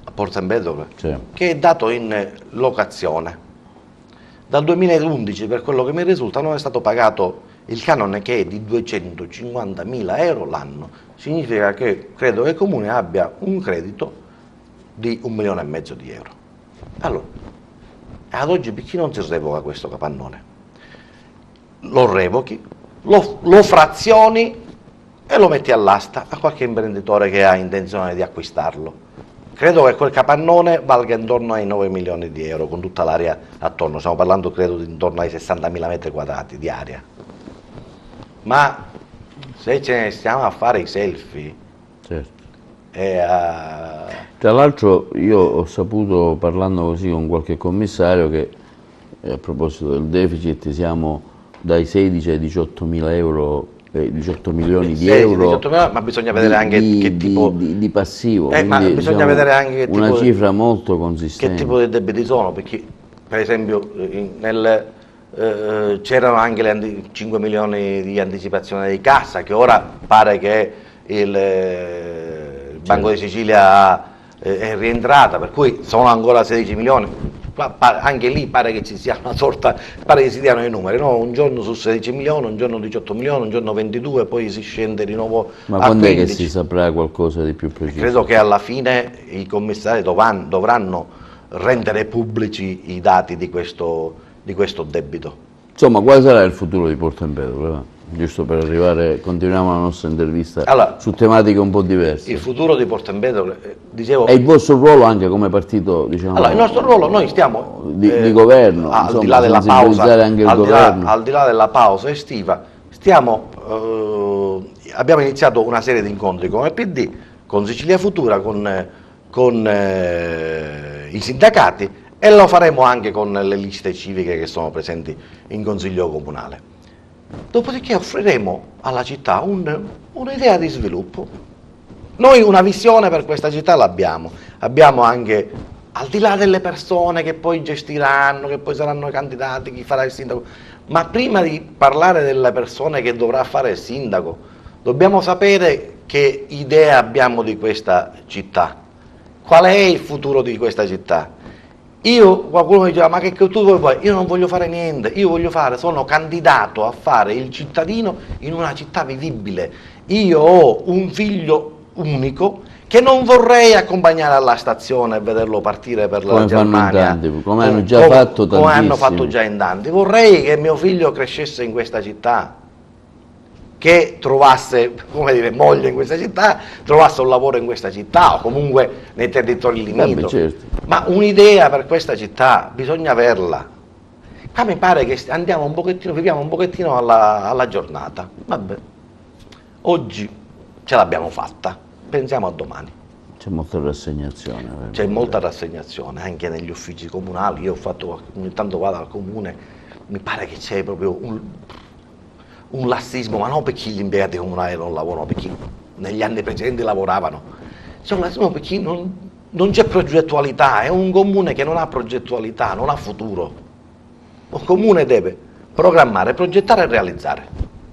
a Porto Empedocle che è dato in locazione. Dal 2011, per quello che mi risulta, non è stato pagato il canone, che è di 250.000 euro l'anno. Significa che credo che il comune abbia un credito di 1,5 milioni di euro. Allora, ad oggi perché non si revoca questo capannone? Lo revochi, lo frazioni e lo metti all'asta a qualche imprenditore che ha intenzione di acquistarlo. Credo che quel capannone valga intorno ai 9 milioni di euro con tutta l'area attorno, stiamo parlando credo di intorno ai 60.000 metri quadrati di area. Ma se ce ne stiamo a fare i selfie, certo. Tra l'altro io ho saputo, parlando così con qualche commissario, che a proposito del deficit siamo dai 16 ai 18.000 euro, 18 milioni di euro, 18 milioni, ma bisogna vedere anche che tipo di passivo, ma bisogna diciamo, vedere anche che una tipo cifra molto consistente. Che tipo di debiti sono, perché per esempio c'erano anche 5 milioni di anticipazione di cassa, che ora pare che il Banco di Sicilia è rientrata, per cui sono ancora 16 milioni. Anche lì pare che ci sia una sorta, pare che si diano i numeri, no? Un giorno su 16 milioni, un giorno 18 milioni, un giorno 22, poi si scende di nuovo Ma a quando 15. è che si saprà qualcosa di più preciso? Credo che alla fine i commissari dovranno rendere pubblici i dati di questo debito. Insomma, quale sarà il futuro di Porto Empedocle? Giusto per arrivare, continuiamo la nostra intervista su tematiche un po' diverse. Il futuro di Porto Empedocle, dicevo... E il vostro ruolo anche come partito, diciamo... Allora, il nostro ruolo, noi stiamo... di governo, al insomma, di là della pausa, anche il governo. Al di là della pausa estiva, abbiamo iniziato una serie di incontri come PD, con Sicilia Futura, con i sindacati, e lo faremo anche con le liste civiche che sono presenti in Consiglio Comunale. Dopodiché offriremo alla città un'idea di sviluppo. Noi una visione per questa città l'abbiamo, abbiamo anche, al di là delle persone che poi gestiranno, che poi saranno candidati, chi farà il sindaco, ma prima di parlare delle persone che dovrà fare il sindaco, dobbiamo sapere che idea abbiamo di questa città, qual è il futuro di questa città. Qualcuno mi diceva: ma che tu vuoi fare? Io non voglio fare niente, sono candidato a fare il cittadino in una città vivibile. Io ho un figlio unico che non vorrei accompagnare alla stazione e vederlo partire per la Germania, come hanno già fatto tantissimi. Come hanno fatto già in tanti. Vorrei che mio figlio crescesse in questa città, che trovasse, come dire, moglie in questa città, trovasse un lavoro in questa città o comunque nei territori limitrofi. Certo. Ma un'idea per questa città bisogna averla. Qua mi pare che viviamo un pochettino alla giornata. Vabbè, oggi ce l'abbiamo fatta, pensiamo a domani. C'è molta rassegnazione. C'è molta rassegnazione anche negli uffici comunali. Io ogni tanto vado al comune, mi pare che c'è proprio un lassismo, ma non perché gli impiegati comunali non lavorano, perché negli anni precedenti lavoravano. C'è un lassismo perché non c'è progettualità, è un comune che non ha progettualità, non ha futuro. Un comune deve programmare, progettare e realizzare,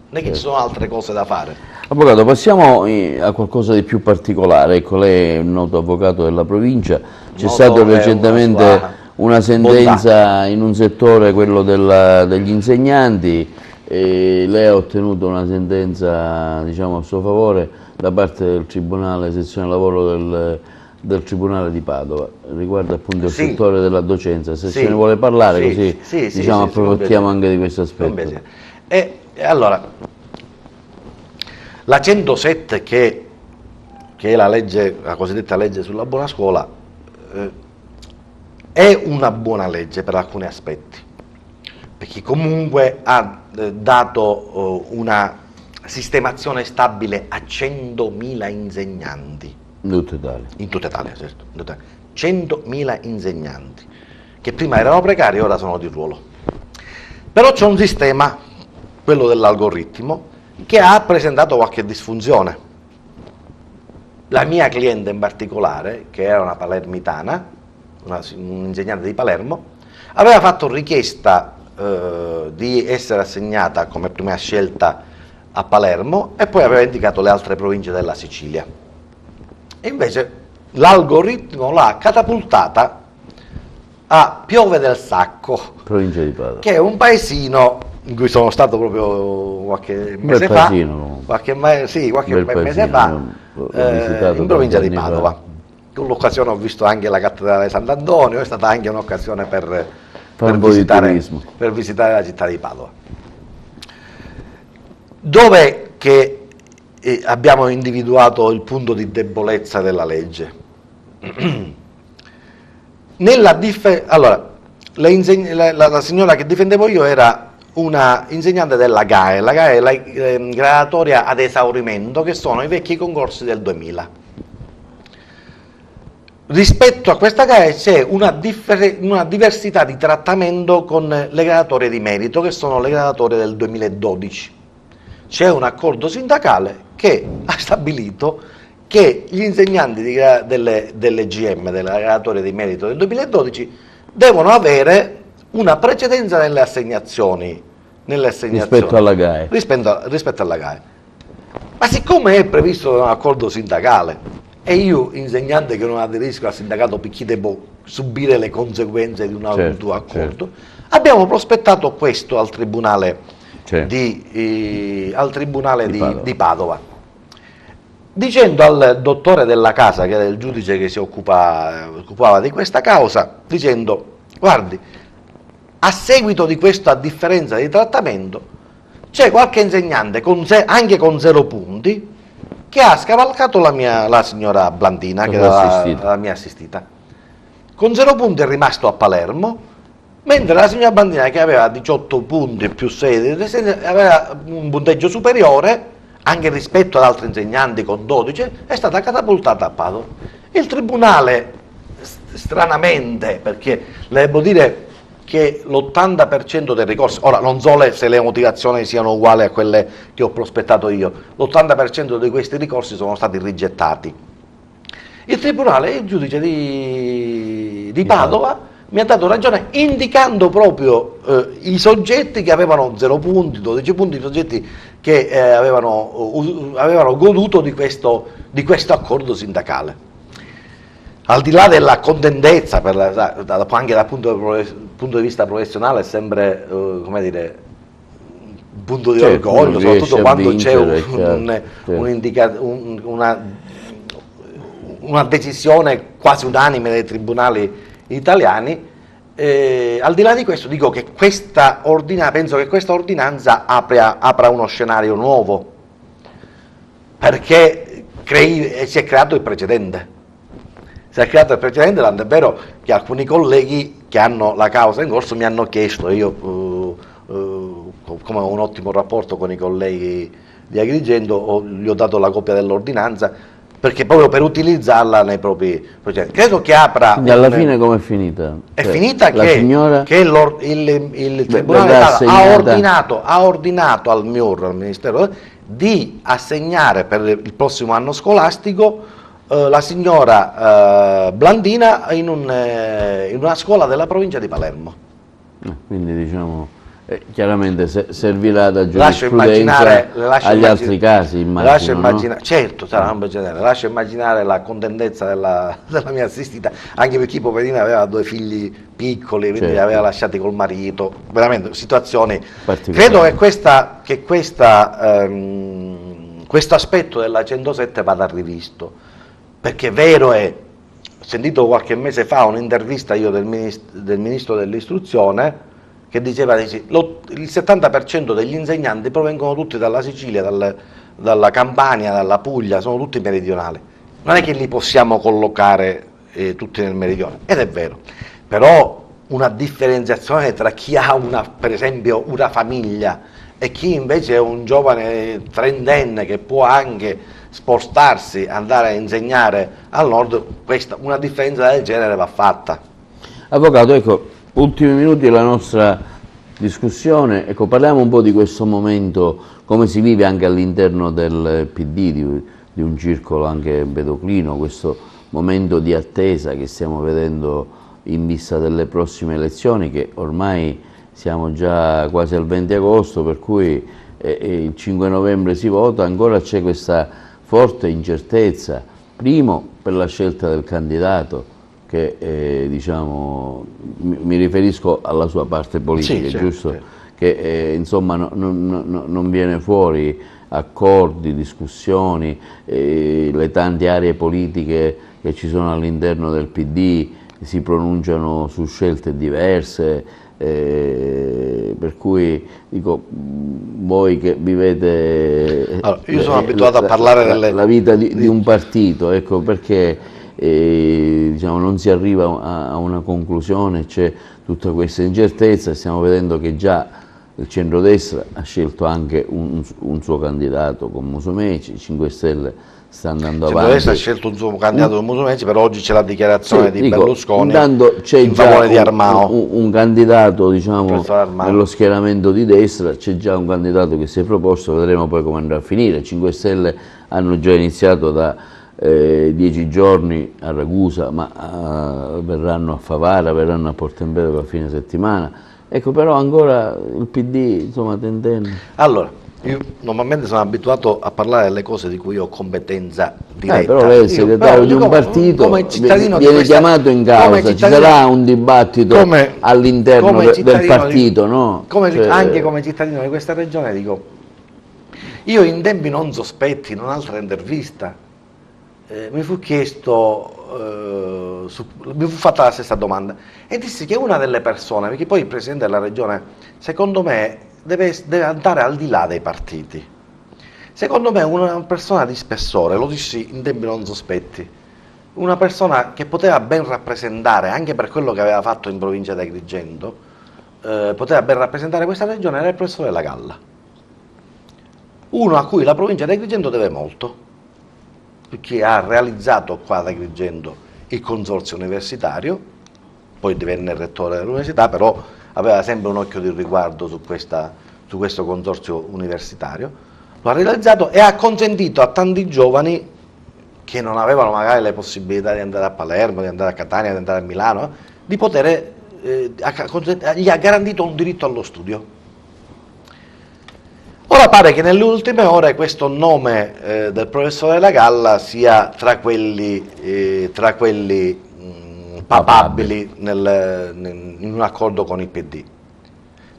non è che ci sono altre cose da fare. Avvocato, passiamo a qualcosa di più particolare. Ecco, lei è un noto avvocato della provincia, c'è stata recentemente una sentenza in un settore, quello degli insegnanti, e lei ha ottenuto una sentenza, diciamo, a suo favore da parte del Tribunale Sezione Lavoro del Tribunale di Padova, riguardo appunto il settore della docenza. Se se ne vuole parlare, così diciamo, approfittiamo anche di questo aspetto. E allora, la 107, che è la cosiddetta legge sulla buona scuola, è una buona legge per alcuni aspetti, perché comunque ha dato una sistemazione stabile a 100.000 insegnanti. In tutta Italia, certo. 100.000 insegnanti, che prima erano precari e ora sono di ruolo. Però c'è un sistema, quello dell'algoritmo, che ha presentato qualche disfunzione. La mia cliente in particolare, che era una palermitana, un'insegnante di Palermo, aveva fatto richiesta di essere assegnata come prima scelta a Palermo e poi aveva indicato le altre province della Sicilia. E invece l'algoritmo l'ha catapultata a Piove del Sacco, provincia di Padova, che è un paesino in cui sono stato proprio qualche mese fa, in provincia di Padova. Con l'occasione ho visto anche la cattedrale Sant'Antonio, è stata anche un'occasione per visitare la città di Padova. Dov'è che abbiamo individuato il punto di debolezza della legge? Allora, la signora che difendevo io era una insegnante della GAE. La GAE è la graduatoria ad esaurimento, che sono i vecchi concorsi del 2000. Rispetto a questa GAE c'è una diversità di trattamento con le graduatorie di merito, che sono le graduatorie del 2012. C'è un accordo sindacale che ha stabilito che gli insegnanti delle GM, della graduatoria di merito del 2012, devono avere una precedenza nelle assegnazioni rispetto alla GAE. Rispetto alla GAE. Ma siccome è previsto da un accordo sindacale e io, insegnante che non aderisco al sindacato perché devo subire le conseguenze di un altro accordo, abbiamo prospettato questo al Tribunale, di Padova, dicendo al dottore della casa, che era il giudice che si occupava di questa causa, dicendo: guardi, a seguito di questa differenza di trattamento c'è qualche insegnante anche con 0 punti che ha scavalcato la signora Blandina, che era la mia assistita. Con 0 punti è rimasto a Palermo, mentre la signora Blandina, che aveva 18 punti più 6, aveva un punteggio superiore anche rispetto ad altri insegnanti con 12, è stata catapultata a Padova. Il tribunale, stranamente, perché le devo dire che l'80% dei ricorsi, ora non so se le motivazioni siano uguali a quelle che ho prospettato io, l'80% di questi ricorsi sono stati rigettati. Il tribunale, il giudice di Padova, mi ha dato ragione indicando proprio i soggetti che avevano 0 punti, 12 punti, i soggetti che avevano goduto di questo accordo sindacale. Al di là della contentezza, anche dal punto di vista professionale, è sempre come dire, un punto di orgoglio, soprattutto quando c'è una decisione quasi unanime dei tribunali italiani. Al di là di questo, dico che penso che questa ordinanza apra uno scenario nuovo, perché si è creato il precedente. Tant'è vero che alcuni colleghi che hanno la causa in corso mi hanno chiesto, io come ho un ottimo rapporto con i colleghi di Agrigento, gli ho dato la copia dell'ordinanza perché proprio per utilizzarla nei propri progetti. Credo che apra... Quindi alla fine com'è finita? È finita la che, signora... che il Tribunale ha ordinato al MIUR, al Ministero, di assegnare per il prossimo anno scolastico la signora Blandina in una scuola della provincia di Palermo. Quindi diciamo, chiaramente servirà da giurisprudenza agli altri casi, immagino, no? Certo, lascio immaginare la contentezza della mia assistita, anche perché poverina aveva 2 figli piccoli, quindi li aveva lasciati col marito, veramente situazioni. Credo che questo aspetto della 107 vada rivisto, perché vero è, ho sentito qualche mese fa un'intervista io del Ministro dell'Istruzione che diceva che il 70% degli insegnanti provengono tutti dalla Sicilia, dalla Campania, dalla Puglia, sono tutti meridionali. Non è che li possiamo collocare tutti nel meridione, ed è vero, però una differenziazione tra chi ha per esempio una famiglia e chi invece è un giovane trentenne che può anche spostarsi, andare a insegnare al nord, una differenza del genere va fatta. Avvocato, ecco, ultimi minuti della nostra discussione, ecco, parliamo un po' di questo momento, come si vive anche all'interno del PD, di un circolo anche empedoclino, questo momento di attesa che stiamo vedendo in vista delle prossime elezioni, che ormai siamo già quasi al 20 agosto, per cui il 5 novembre si vota, ancora c'è questa forte incertezza, primo per la scelta del candidato, che diciamo, mi riferisco alla sua parte politica, sì, giusto? Certo. Che insomma non viene fuori accordi, discussioni, le tante aree politiche che ci sono all'interno del PD si pronunciano su scelte diverse, per cui dico, voi che vivete allora, io sono abituato a parlare la vita di un partito, ecco perché diciamo, non si arriva a una conclusione, c'è tutta questa incertezza, stiamo vedendo che già il centrodestra ha scelto anche un suo candidato con Musumeci, 5 Stelle sta andando avanti. Il centrodestra ha scelto un suo candidato con Musumeci, però oggi c'è la dichiarazione di Berlusconi c'è in favore di Armao. Un candidato, diciamo, nello schieramento di destra, c'è già un candidato che si è proposto, vedremo poi come andrà a finire. 5 Stelle hanno già iniziato da 10 giorni a Ragusa, ma verranno a Favara, verranno a Porto Empedocle a fine settimana. Ecco, però ancora il PD, insomma, tentenne. Allora, io normalmente sono abituato a parlare delle cose di cui ho competenza diretta. Però lei è il segretario di un partito, viene chiamato in causa, ci sarà un dibattito all'interno del partito, no? Anche come cittadino di questa regione dico, io in tempi non sospetti, in un'altra intervista, mi fu chiesto, mi fu fatta la stessa domanda e dissi che una delle persone, perché poi il Presidente della Regione, secondo me, deve andare al di là dei partiti. Secondo me una persona di spessore, lo dissi in tempi non sospetti, una persona che poteva ben rappresentare, anche per quello che aveva fatto in provincia di Agrigento, poteva ben rappresentare questa regione, era il professore La Galla. Uno a cui la provincia di Agrigento deve molto, perché ha realizzato qua ad Agrigento il consorzio universitario, poi divenne rettore dell'università, però aveva sempre un occhio di riguardo su questo consorzio universitario, lo ha realizzato e ha consentito a tanti giovani che non avevano magari le possibilità di andare a Palermo, di andare a Catania, di andare a Milano, di poter, gli ha garantito un diritto allo studio. Ora pare che nelle ultime ore questo nome del professore La Galla sia tra quelli papabili in un accordo con il PD.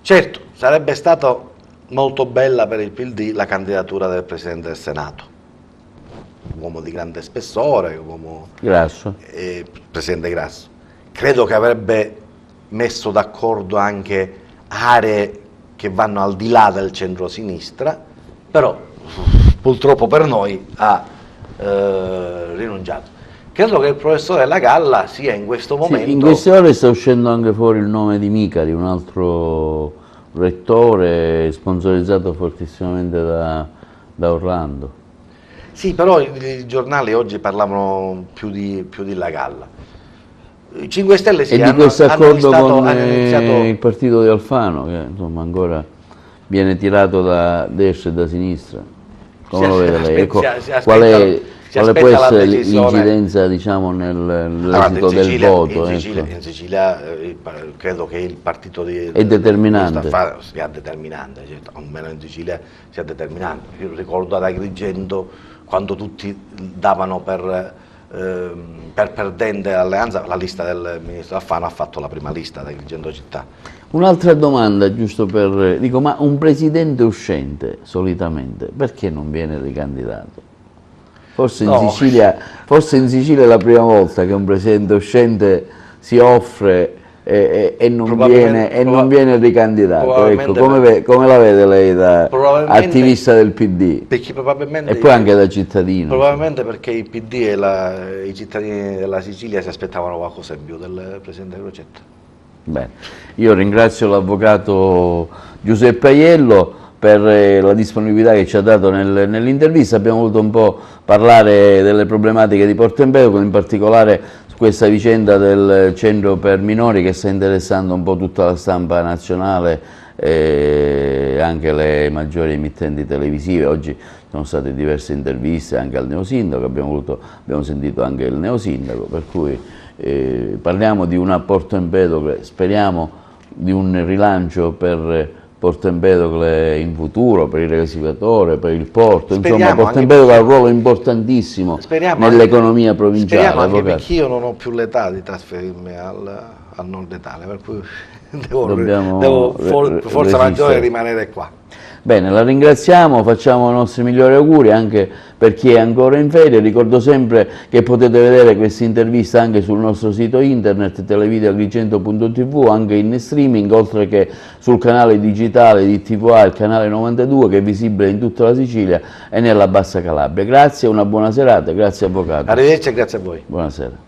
Certo, sarebbe stato molto bella per il PD la candidatura del Presidente del Senato, uomo di grande spessore, uomo Grasso. Presidente Grasso. Credo che avrebbe messo d'accordo anche aree che vanno al di là del centro-sinistra, però purtroppo per noi ha rinunciato. Credo che il professore La Galla sia in questo momento... Sì, in queste ore sta uscendo anche fuori il nome di Micari, un altro rettore sponsorizzato fortissimamente da Orlando. Sì, però i giornali oggi parlavano più di La Galla. I 5 Stelle sì, E di questo accordo con iniziato... il partito di Alfano, che insomma ancora viene tirato da destra e da sinistra. Come lo vede lei? Ecco, quale può essere l'incidenza, diciamo, nell'esito del voto? In Sicilia credo che il partito è determinante. sia determinante, certo, almeno in Sicilia sia determinante. Io ricordo ad Agrigento, quando tutti davano per perdente l'alleanza, la lista del ministro Alfano ha fatto la prima lista da Agrigento città. Un'altra domanda, giusto per... Dico, ma un presidente uscente, solitamente, perché non viene ricandidato? Forse in Sicilia è la prima volta che un presidente uscente si offre e non viene ricandidato. Ecco, come la vede lei da attivista del PD? Perché probabilmente e poi anche da cittadino. Probabilmente perché il PD e i cittadini della Sicilia si aspettavano qualcosa in più del presidente Crocetta. Bene, io ringrazio l'avvocato Giuseppe Aiello per la disponibilità che ci ha dato nell'intervista. Abbiamo voluto un po' parlare delle problematiche di Porto Empedocle, in particolare su questa vicenda del centro per minori che sta interessando un po' tutta la stampa nazionale e anche le maggiori emittenti televisive. Oggi sono state diverse interviste anche al neosindaco, abbiamo sentito anche il neosindaco, per cui parliamo di una Porto Empedocle, speriamo di un rilancio per Porto Empedocle in futuro, per il reciclatore, per il porto. Insomma, Porto Empedocle ha un ruolo importantissio nell'economia provinciale. Speriamo anche perché io non ho più l'età di trasferirmi al nord Italia, per cui devo forza maggiore rimanere qua. Bene, la ringraziamo, facciamo i nostri migliori auguri anche per chi è ancora in ferie. Ricordo sempre che potete vedere questa intervista anche sul nostro sito internet televideoagrigento.tv, anche in streaming, oltre che sul canale digitale di TVA, il canale 92, che è visibile in tutta la Sicilia e nella Bassa Calabria. Grazie, una buona serata, grazie avvocato. Arrivederci e grazie a voi. Buonasera.